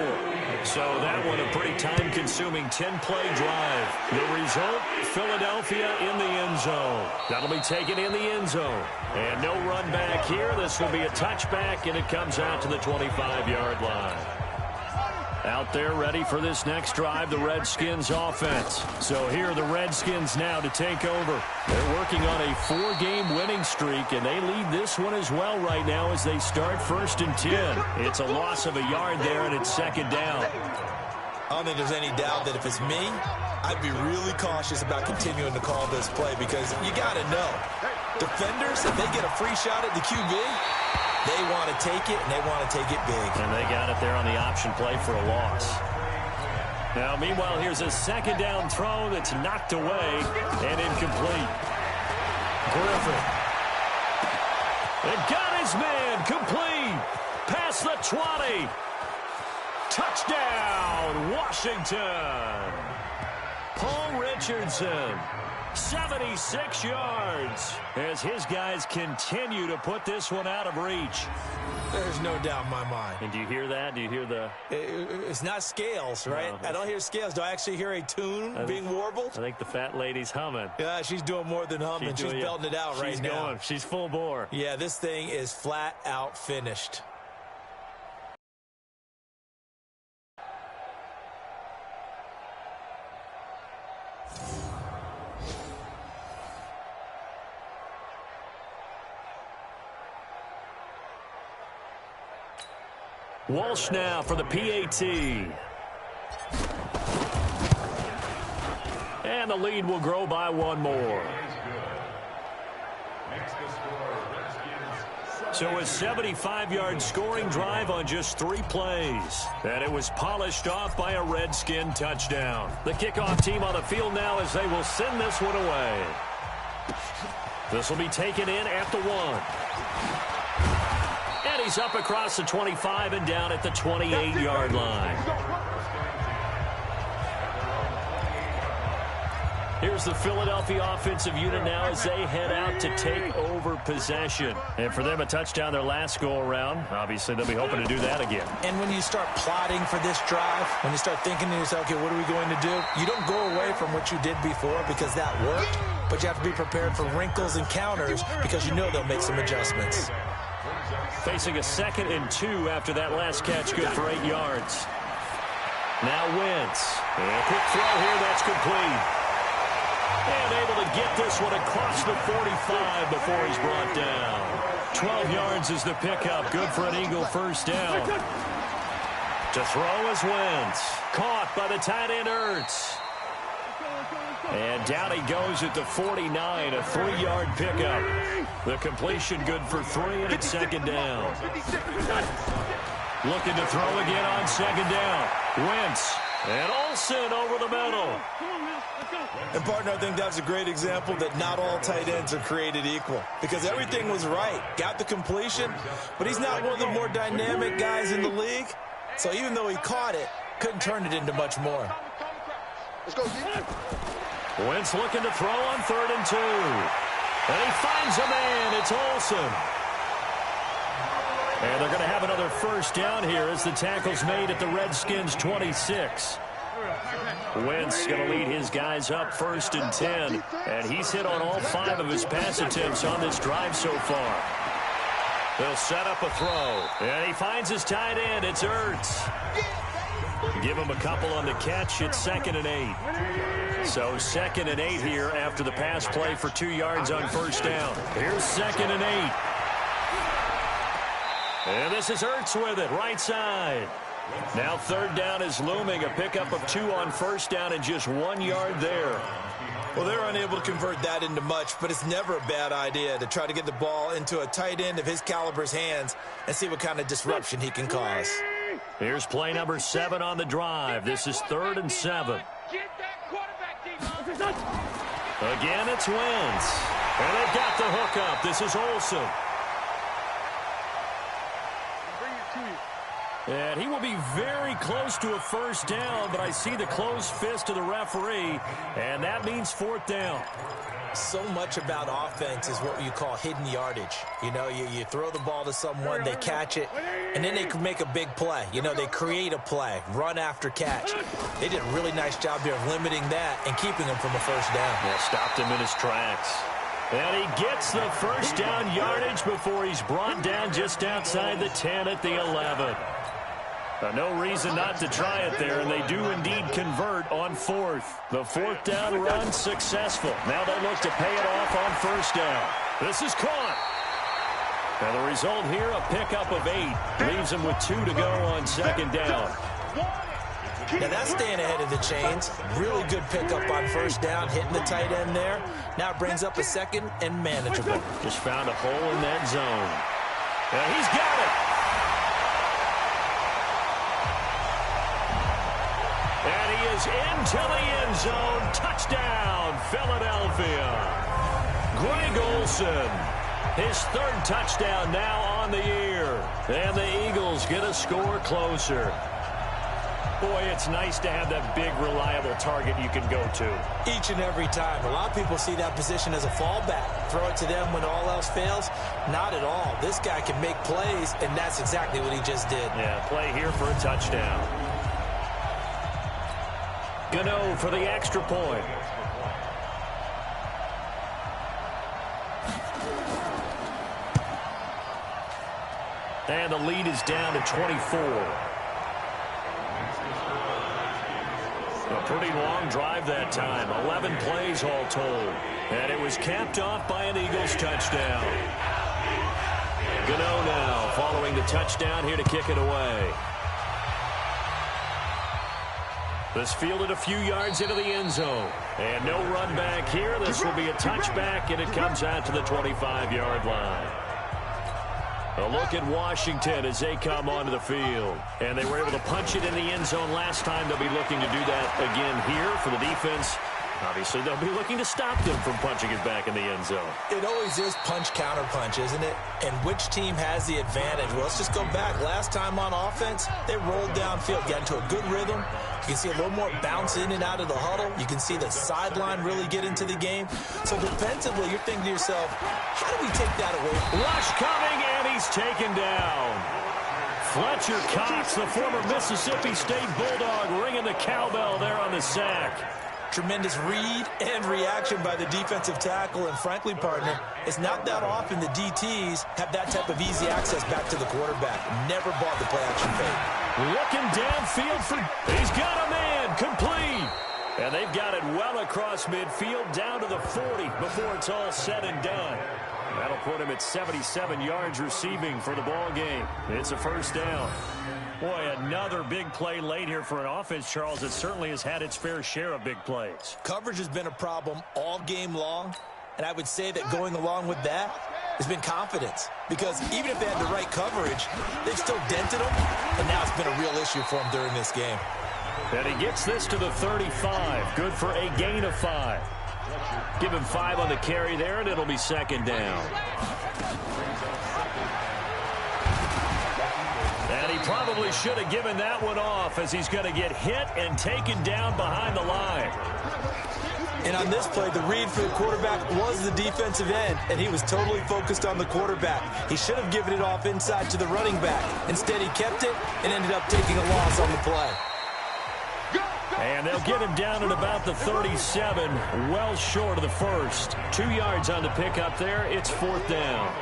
So that one a pretty time-consuming 10-play drive. The result, Philadelphia in the end zone. That'll be taken in the end zone. And no run back here. This will be a touchback, and it comes out to the 25-yard line. Out there ready for this next drive, the Redskins offense. So here are the Redskins now to take over. They're working on a 4-game winning streak, and they lead this one as well right now as they start 1st and 10. It's a loss of a yard there, and it's second down. I don't think there's any doubt that if it's me, I'd be really cautious about continuing to call this play because you got to know. Defenders, if they get a free shot at the QB, they want to take it, and they want to take it big. And they got it there on the option play for a loss. Now, meanwhile, here's a second down throw that's knocked away and incomplete. Griffin. And got his man complete. Past the 20. Touchdown, Washington. Paul Richardson. 76 yards as his guys continue to put this one out of reach. There's no doubt in my mind. And do you hear that? Do you hear the... It's not scales, right? No. I don't hear scales. Do I actually hear a tune being warbled? I think the fat lady's humming. Yeah, she's doing more than humming. She's belting it out right now. She's going. She's full bore. Yeah, this thing is flat out finished. Walsh now for the PAT. And the lead will grow by 1 more. So a 75-yard scoring drive on just 3 plays. And it was polished off by a Redskin touchdown. The kickoff team on the field now as they will send this one away. This will be taken in at the 1. And he's up across the 25 and down at the 28-yard line. Here's the Philadelphia offensive unit now as they head out to take over possession. And for them, a touchdown their last go-around. Obviously, they'll be hoping to do that again. And when you start plotting for this drive, when you start thinking to yourself, okay, what are we going to do? You don't go away from what you did before because that worked, but you have to be prepared for wrinkles and counters because you know they'll make some adjustments. Facing a 2nd and 2 after that last catch, good for 8 yards. Now Wentz. And a quick throw here, that's complete. And able to get this one across the 45 before he's brought down. 12 yards is the pickup. Good for an Eagle first down. To throw is Wentz. Caught by the tight end Ertz. And down he goes at the 49, a 3-yard pickup. The completion good for 3, and it's second down. Looking to throw again on second down. Wentz and Olsen over the middle. And, partner, I think that's a great example that not all tight ends are created equal, because everything was right. Got the completion, but he's not one of the more dynamic guys in the league. So even though he caught it, couldn't turn it into much more. Let's go, D. Wentz looking to throw on 3rd and 2. And he finds a man. It's Olsen. And they're going to have another first down here as the tackle's made at the Redskins 26. Wentz going to lead his guys up 1st and 10. And he's hit on all 5 of his pass attempts on this drive so far. They'll set up a throw. And he finds his tight end. It's Ertz. Give him a couple on the catch. It's 2nd and 8. So 2nd and 8 here after the pass play for 2 yards on first down. Here's 2nd and 8. And this is Ertz with it, right side. Now 3rd down is looming. A pickup of 2 on first down and just 1 yard there. Well, they're unable to convert that into much, but it's never a bad idea to try to get the ball into a tight end of his caliber's hands and see what kind of disruption he can cause. Here's play number 7 on the drive. This is 3rd and 7. Again, it's Wentz. And they've got the hook up. This is Olsen. And he will be very close to a first down, but I see the closed fist of the referee, and that means 4th down. So much about offense is what you call hidden yardage. You know, you throw the ball to someone, they catch it, and then they can make a big play. You know, they create a play, run after catch. They did a really nice job there of limiting that and keeping him from a first down. Yeah, stopped him in his tracks. And he gets the first down yardage before he's brought down just outside the 10 at the 11. No reason not to try it there, and they do indeed convert on 4th. The 4th down run successful. Now they look to pay it off on first down. This is caught. And the result here, a pickup of 8. Leaves them with 2 to go on 2nd down. Now that's staying ahead of the chains. Really good pickup on first down, hitting the tight end there. Now it brings up a 2nd and manageable. Just found a hole in that zone. And he's got it. And he is into the end zone. Touchdown, Philadelphia. Greg Olsen, his 3rd touchdown now on the year. And the Eagles get a score closer. Boy, it's nice to have that big, reliable target you can go to. Each and every time. A lot of people see that position as a fallback. Throw it to them when all else fails. Not at all. This guy can make plays, and that's exactly what he just did. Yeah, play here for a touchdown. Gano for the extra point. And the lead is down to 24. A pretty long drive that time. 11 plays all told. And it was capped off by an Eagles touchdown. Gano now following the touchdown here to kick it away. This fielded a few yards into the end zone. And no run back here. This will be a touchback, and it comes out to the 25-yard line. A look at Washington as they come onto the field. And they were able to punch it in the end zone last time. They'll be looking to do that again here for the defense. Obviously, they'll be looking to stop them from punching it back in the end zone. It always is punch-counter-punch, isn't it? And which team has the advantage? Well, let's just go back. Last time on offense, they rolled downfield, got into a good rhythm. You can see a little more bounce in and out of the huddle. You can see the sideline really get into the game. So defensively, you're thinking to yourself, how do we take that away? Rush coming, and he's taken down. Fletcher Cox, the former Mississippi State Bulldog, ringing the cowbell there on the sack. Tremendous read and reaction by the defensive tackle. And frankly, partner, it's not that often the DTs have that type of easy access back to the quarterback. Never bought the play-action fake. Looking downfield for... He's got a man, complete. And they've got it well across midfield, down to the 40 before it's all said and done. That'll put him at 77 yards receiving for the ball game. It's a first down. Boy, another big play late here for an offense, Charles, that certainly has had its fair share of big plays. Coverage has been a problem all game long, and I would say that going along with that has been confidence. Because even if they had the right coverage, they've still dented them, and now it's been a real issue for them during this game. And he gets this to the 35. Good for a gain of 5. Give him 5 on the carry there, and it'll be second down. And he probably should have given that one off, as he's going to get hit and taken down behind the line. And on this play, the read for the quarterback was the defensive end, and he was totally focused on the quarterback. He should have given it off inside to the running back. Instead, he kept it and ended up taking a loss on the play. And they'll get him down at about the 37, well short of the first. 2 yards on the pickup there. It's fourth down.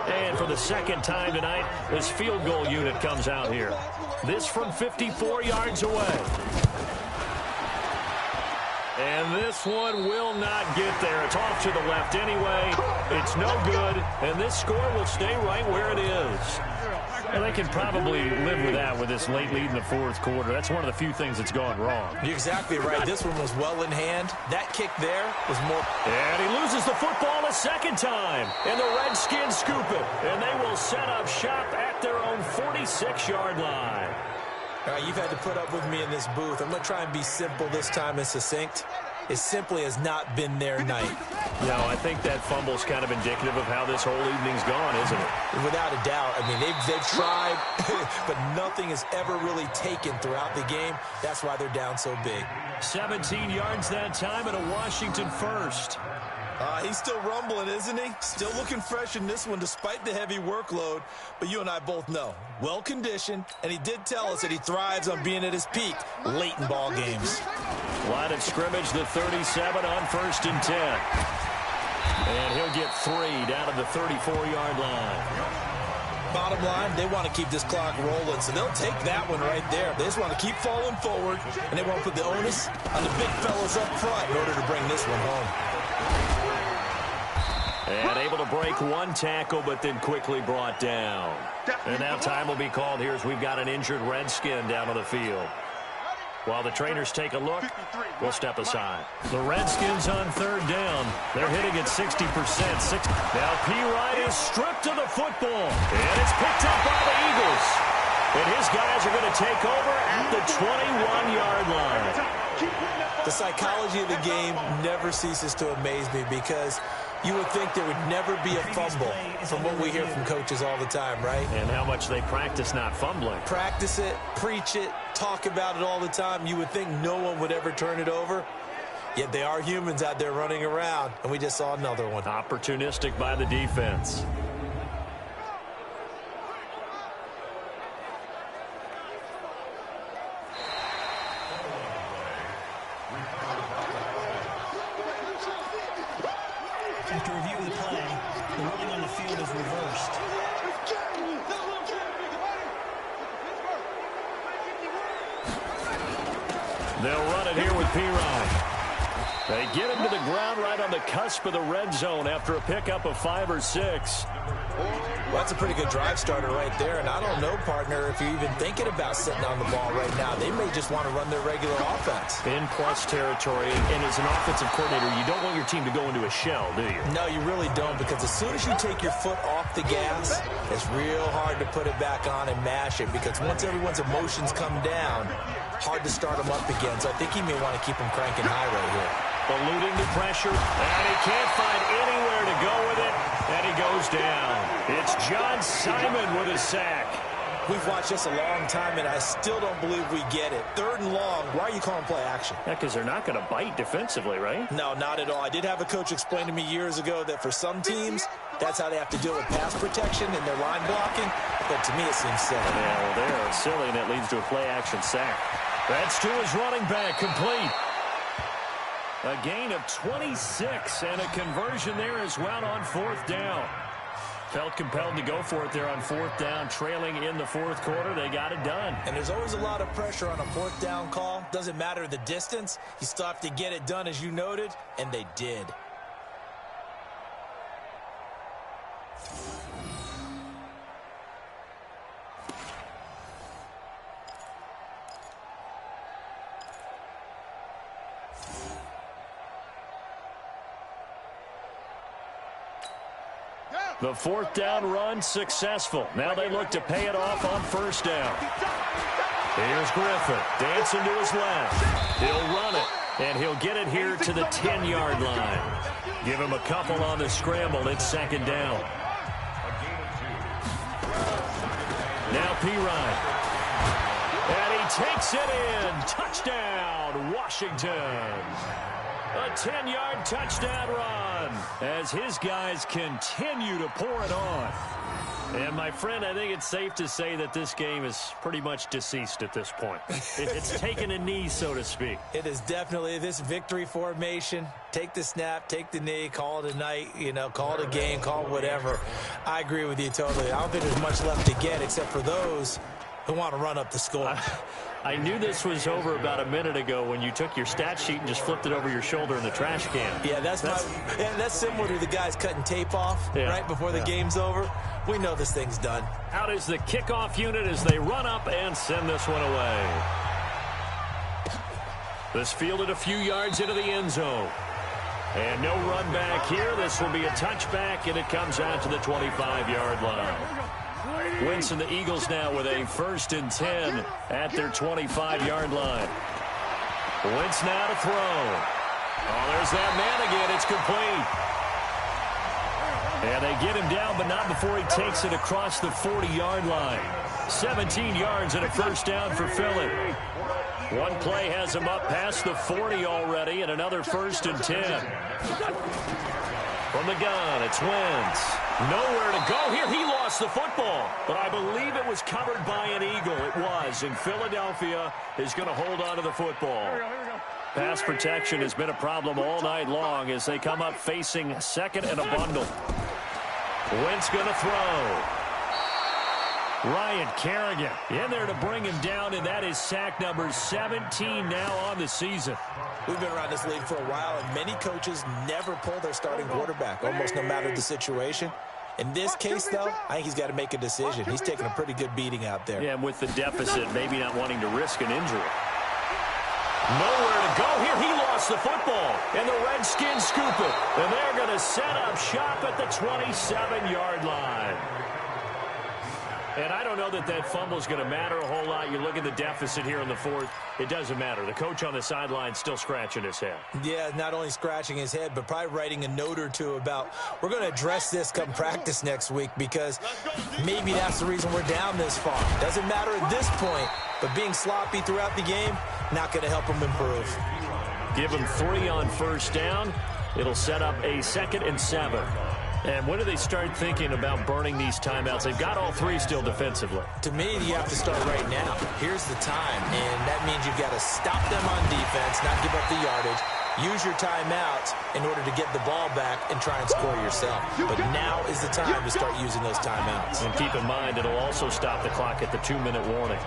And for the second time tonight, this field goal unit comes out here. This from 54 yards away. And this one will not get there. It's off to the left anyway. It's no good. And this score will stay right where it is. Well, they can probably live with that with this late lead in the fourth quarter. That's one of the few things that's gone wrong. You're exactly right. This one was well in hand. That kick there was more. And he loses the football a second time. And the Redskins scoop it. And they will set up shop at their own 46-yard line. All right, you've had to put up with me in this booth. I'm going to try and be simple this time and succinct. It simply has not been their night. No, I think that fumble's kind of indicative of how this whole evening's gone, isn't it? Without a doubt. I mean, they've tried, but nothing is ever really taken throughout the game. That's why they're down so big. 17 yards that time and a Washington first. He's still rumbling, isn't he? Still looking fresh in this one despite the heavy workload. But you and I both know, well-conditioned, and he did tell us that he thrives on being at his peak late in ball games. Line of scrimmage, the 37 on 1st and 10. And he'll get 3 down to the 34-yard line. Bottom line, they want to keep this clock rolling, so they'll take that one right there. They just want to keep falling forward, and they want to put the onus on the big fellas up front in order to bring this one home. And able to break one tackle, but then quickly brought down. And now time will be called here as we've got an injured Redskin down on the field. While the trainers take a look, we'll step aside. The Redskins on third down. They're hitting at 60%. Now P. is stripped of the football. And it's picked up by the Eagles. And his guys are going to take over at the 21-yard line. The psychology of the game never ceases to amaze me because you would think there would never be a fumble from what we hear from coaches all the time, right? And how much they practice not fumbling. Practice it, preach it, talk about it all the time. You would think no one would ever turn it over. Yet they are humans out there running around, and we just saw another one. Opportunistic by the defense. After review of the play, the ruling on the field is reversed. They'll run it here with P. They get him to the ground right on the cusp of the red zone after a pickup of 5 or 6. Well, that's a pretty good drive starter right there. And I don't know, partner, if you're even thinking about sitting on the ball right now. They may just want to run their regular offense. In plus territory, and as an offensive coordinator, you don't want your team to go into a shell, do you? No, you really don't, because as soon as you take your foot off the gas, it's real hard to put it back on and mash it, because once everyone's emotions come down, hard to start them up again. So I think he may want to keep them cranking high right here. Eluding the pressure, and he can't find anywhere to go with it, and he goes down. It's John Simon with a sack. We've watched this a long time, and I still don't believe we get it. 3rd and long, why are you calling play action? Yeah, because they're not going to bite defensively, right? No, not at all. I did have a coach explain to me years ago that for some teams, that's how they have to deal with pass protection and their line blocking, but to me it seems silly. Yeah, well, they're silly, and it leads to a play-action sack. That's to his running back, complete. A gain of 26 and a conversion there as well on 4th down. Felt compelled to go for it there on 4th down, trailing in the 4th quarter. They got it done. And there's always a lot of pressure on a 4th down call. Doesn't matter the distance. You still have to get it done, as you noted, and they did. The fourth down run successful. Now they look to pay it off on first down. Here's Griffin dancing to his left. He'll run it, and he'll get it here to the 10-yard line. Give him a couple on the scramble. It's second down. Now Pirine. And he takes it in. Touchdown, Washington. A 10-yard touchdown run as his guys continue to pour it on. And, my friend, I think it's safe to say that this game is pretty much deceased at this point. It's taken a knee, so to speak. It is definitely this victory formation. Take the snap, take the knee, call it a night, call it a game, call it whatever. I agree with you totally. I don't think there's much left to get except for those who want to run up the score. I knew this was over about a minute ago when you took your stat sheet and just flipped it over your shoulder in the trash can. Yeah, that's similar to the guys cutting tape off right before the game's over. We know this thing's done. Out is the kickoff unit as they run up and send this one away. This fielded a few yards into the end zone. And no run back here. This will be a touchback, and it comes out to the 25-yard line. Wentz and the Eagles now with a 1st and 10 at their 25-yard line. Wentz now to throw. Oh, there's that man again. It's complete. And they get him down, but not before he takes it across the 40-yard line. 17 yards and a first down for Philly. One play has him up past the 40 already, and another 1st and 10. From the gun, it's Wentz. Nowhere to go here. He lost the football, but I believe it was covered by an Eagle. It was, and Philadelphia is going to hold on to the football. Pass protection has been a problem all night long as they come up facing second and a bundle. Wentz going to throw. Ryan Kerrigan in there to bring him down, and that is sack number 17 now on the season. We've been around this league for a while, and many coaches never pull their starting quarterback, almost no matter the situation. In this case, though, I think he's got to make a decision. He's taking a pretty good beating out there. Yeah, and with the deficit, maybe not wanting to risk an injury. Nowhere to go here. He lost the football, and the Redskins scoop it. And they're going to set up shop at the 27-yard line. And I don't know that that fumble is going to matter a whole lot. You look at the deficit here in the fourth. It doesn't matter. The coach on the sideline still scratching his head. Yeah, not only scratching his head, but probably writing a note or two about we're going to address this come practice next week because maybe that's the reason we're down this far. Doesn't matter at this point, but being sloppy throughout the game, not going to help him improve. Give him 3 on first down. It'll set up a 2nd and 7. And when do they start thinking about burning these timeouts? They've got all 3 still defensively. To me, you have to start right now. Here's the time, and that means you've got to stop them on defense, not give up the yardage, use your timeouts in order to get the ball back and try and score yourself. But now is the time to start using those timeouts. And keep in mind, it'll also stop the clock at the 2-minute warning.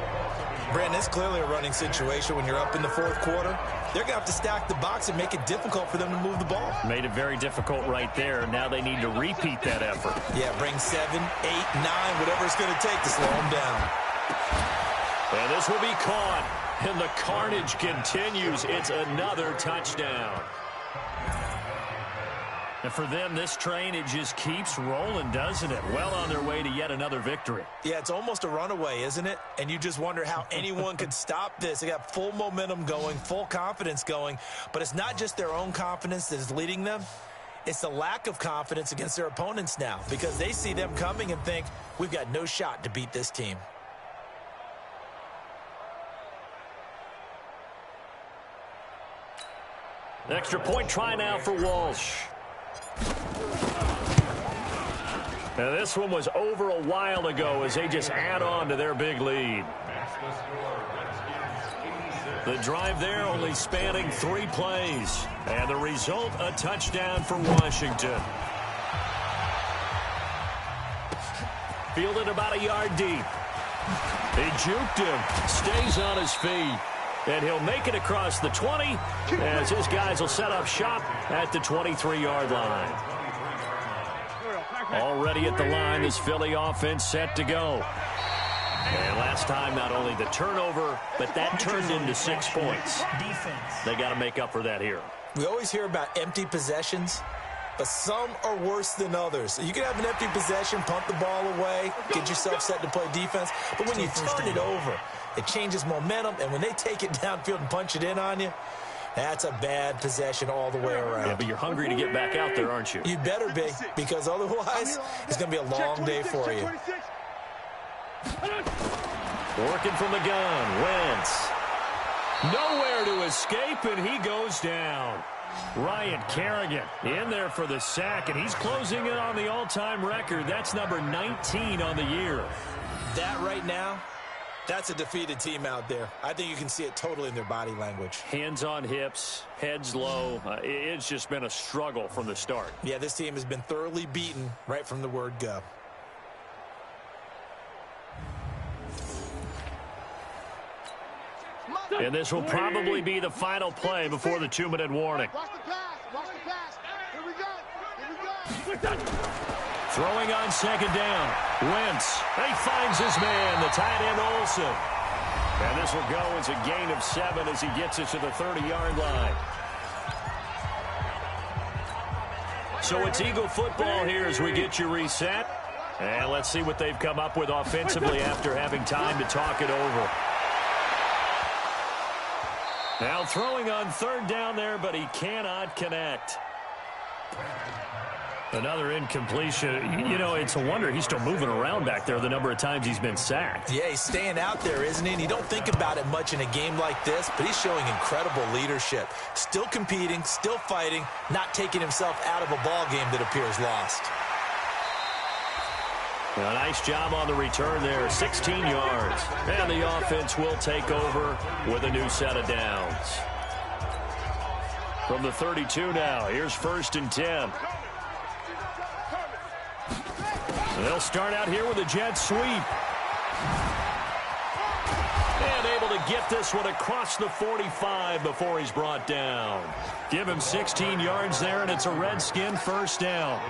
Brandon, it's clearly a running situation when you're up in the fourth quarter. They're going to have to stack the box and make it difficult for them to move the ball. Made it very difficult right there. Now they need to repeat that effort. Yeah, bring 7, 8, 9, whatever it's going to take to slow them down. And this will be caught. And the carnage continues. It's another touchdown. And for them, this train, it just keeps rolling, doesn't it? Well on their way to yet another victory. Yeah, it's almost a runaway, isn't it? And you just wonder how anyone could stop this. They got full momentum going, full confidence going. But it's not just their own confidence that is leading them. It's the lack of confidence against their opponents now because they see them coming and think, we've got no shot to beat this team. Extra point try now for Walsh. Now this one was over a while ago as they just add on to their big lead. The drive there only spanning 3 plays. And the result, a touchdown for Washington. Fielded about a yard deep. He juked him, stays on his feet. And he'll make it across the 20 as his guys will set up shop at the 23-yard line. Already at the line, this Philly offense set to go. And last time, not only the turnover, but that turned into 6 points. They got to make up for that here. We always hear about empty possessions. but some are worse than others. You can have an empty possession, pump the ball away, get yourself set to play defense, but when you turn it over, it changes momentum, and when they take it downfield and punch it in on you, that's a bad possession all the way around. Yeah, but you're hungry to get back out there, aren't you? You better be, because otherwise it's going to be a long day for you. Working from the gun, Wentz. Nowhere to escape, and he goes down. Ryan Kerrigan in there for the sack, and he's closing in on the all-time record. That's number 19 on the year. That right now, that's a defeated team out there. I think you can see it totally in their body language. Hands on hips, heads low. It's just been a struggle from the start. Yeah, this team has been thoroughly beaten right from the word go. And this will probably be the final play before the 2-minute warning. Watch the pass. Watch the pass. Here we go. Here we go. Throwing on second down. Wentz. He finds his man, the tight end Olsen. And this will go as a gain of 7 as he gets it to the 30-yard line. So it's Eagle football here as we get you reset. And let's see what they've come up with offensively after having time to talk it over. Now throwing on third down there, but he cannot connect. Another incompletion. You know, it's a wonder he's still moving around back there the number of times he's been sacked. Yeah, he's staying out there, isn't he? And you don't think about it much in a game like this, but he's showing incredible leadership. Still competing, still fighting, not taking himself out of a ball game that appears lost. A nice job on the return there, 16 yards. And the offense will take over with a new set of downs. From the 32 now, here's 1st and 10. They'll start out here with a jet sweep. And able to get this one across the 45 before he's brought down. Give him 16 yards there, and it's a Redskin first down.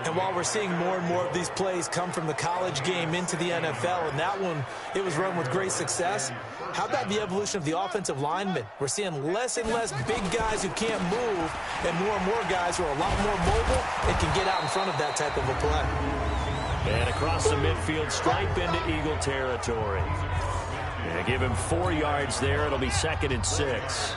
And while we're seeing more and more of these plays come from the college game into the NFL, and that one, it was run with great success, how about the evolution of the offensive linemen? We're seeing less and less big guys who can't move and more guys who are a lot more mobile and can get out in front of that type of a play. And across the midfield stripe into Eagle territory. And give him 4 yards there. It'll be 2nd and 6.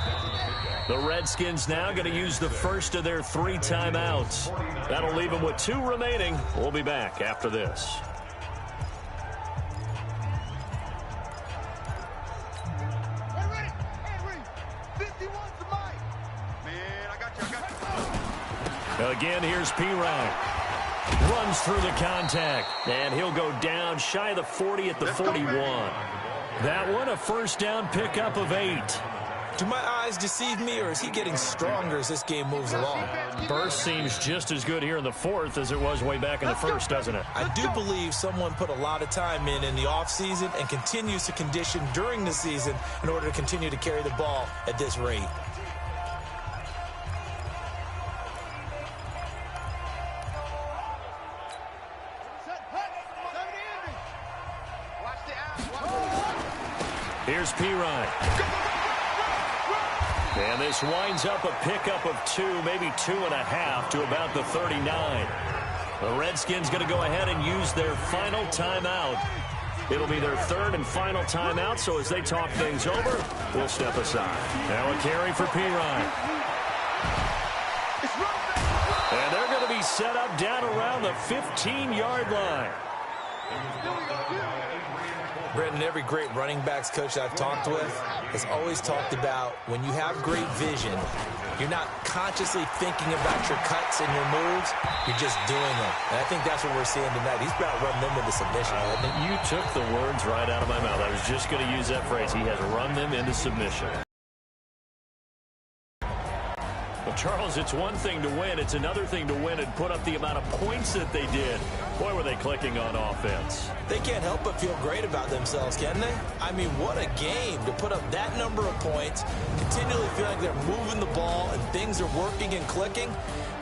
The Redskins now going to use the first of their 3 timeouts. That'll leave them with 2 remaining. We'll be back after this. Again, here's P-Ryan. Runs through the contact, and he'll go down shy of the 40 at the 41. That one, a first down pickup of 8. Do my eyes deceive me, or is he getting stronger as this game moves along? Burst seems just as good here in the 4th as it was way back in the 1st, doesn't it? I do believe someone put a lot of time in the offseason and continues to condition during the season in order to continue to carry the ball at this rate. Here's P-Ryan. And this winds up a pickup of 2, maybe 2.5 to about the 39. The Redskins going to go ahead and use their final timeout. It'll be their 3rd and final timeout, so as they talk things over, we'll step aside. Now a carry for P-Ryan. And they're going to be set up down around the 15-yard line. Brendan, every great running backs coach I've talked with has always talked about when you have great vision, you're not consciously thinking about your cuts and your moves, you're just doing them. And I think that's what we're seeing tonight. He's about to run them into submission, hasn't he? You took the words right out of my mouth. I was just going to use that phrase. He has run them into submission. Well, Charles, it's one thing to win. It's another thing to win and put up the amount of points that they did. Boy, were they clicking on offense. They can't help but feel great about themselves, can they? I mean, what a game to put up that number of points, continually feel like they're moving the ball and things are working and clicking.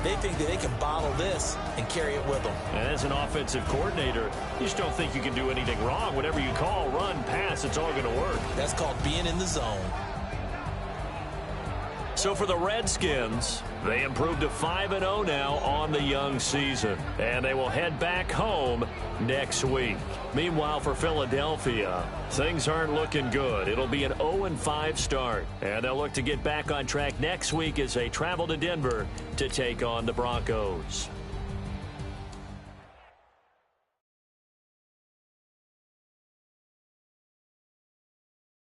They think that they can bottle this and carry it with them. And as an offensive coordinator, you just don't think you can do anything wrong. Whatever you call, run, pass, it's all going to work. That's called being in the zone. So for the Redskins, they improved to 5-0 now on the young season. And they will head back home next week. Meanwhile, for Philadelphia, things aren't looking good. It'll be an 0-5 start. And they'll look to get back on track next week as they travel to Denver to take on the Broncos.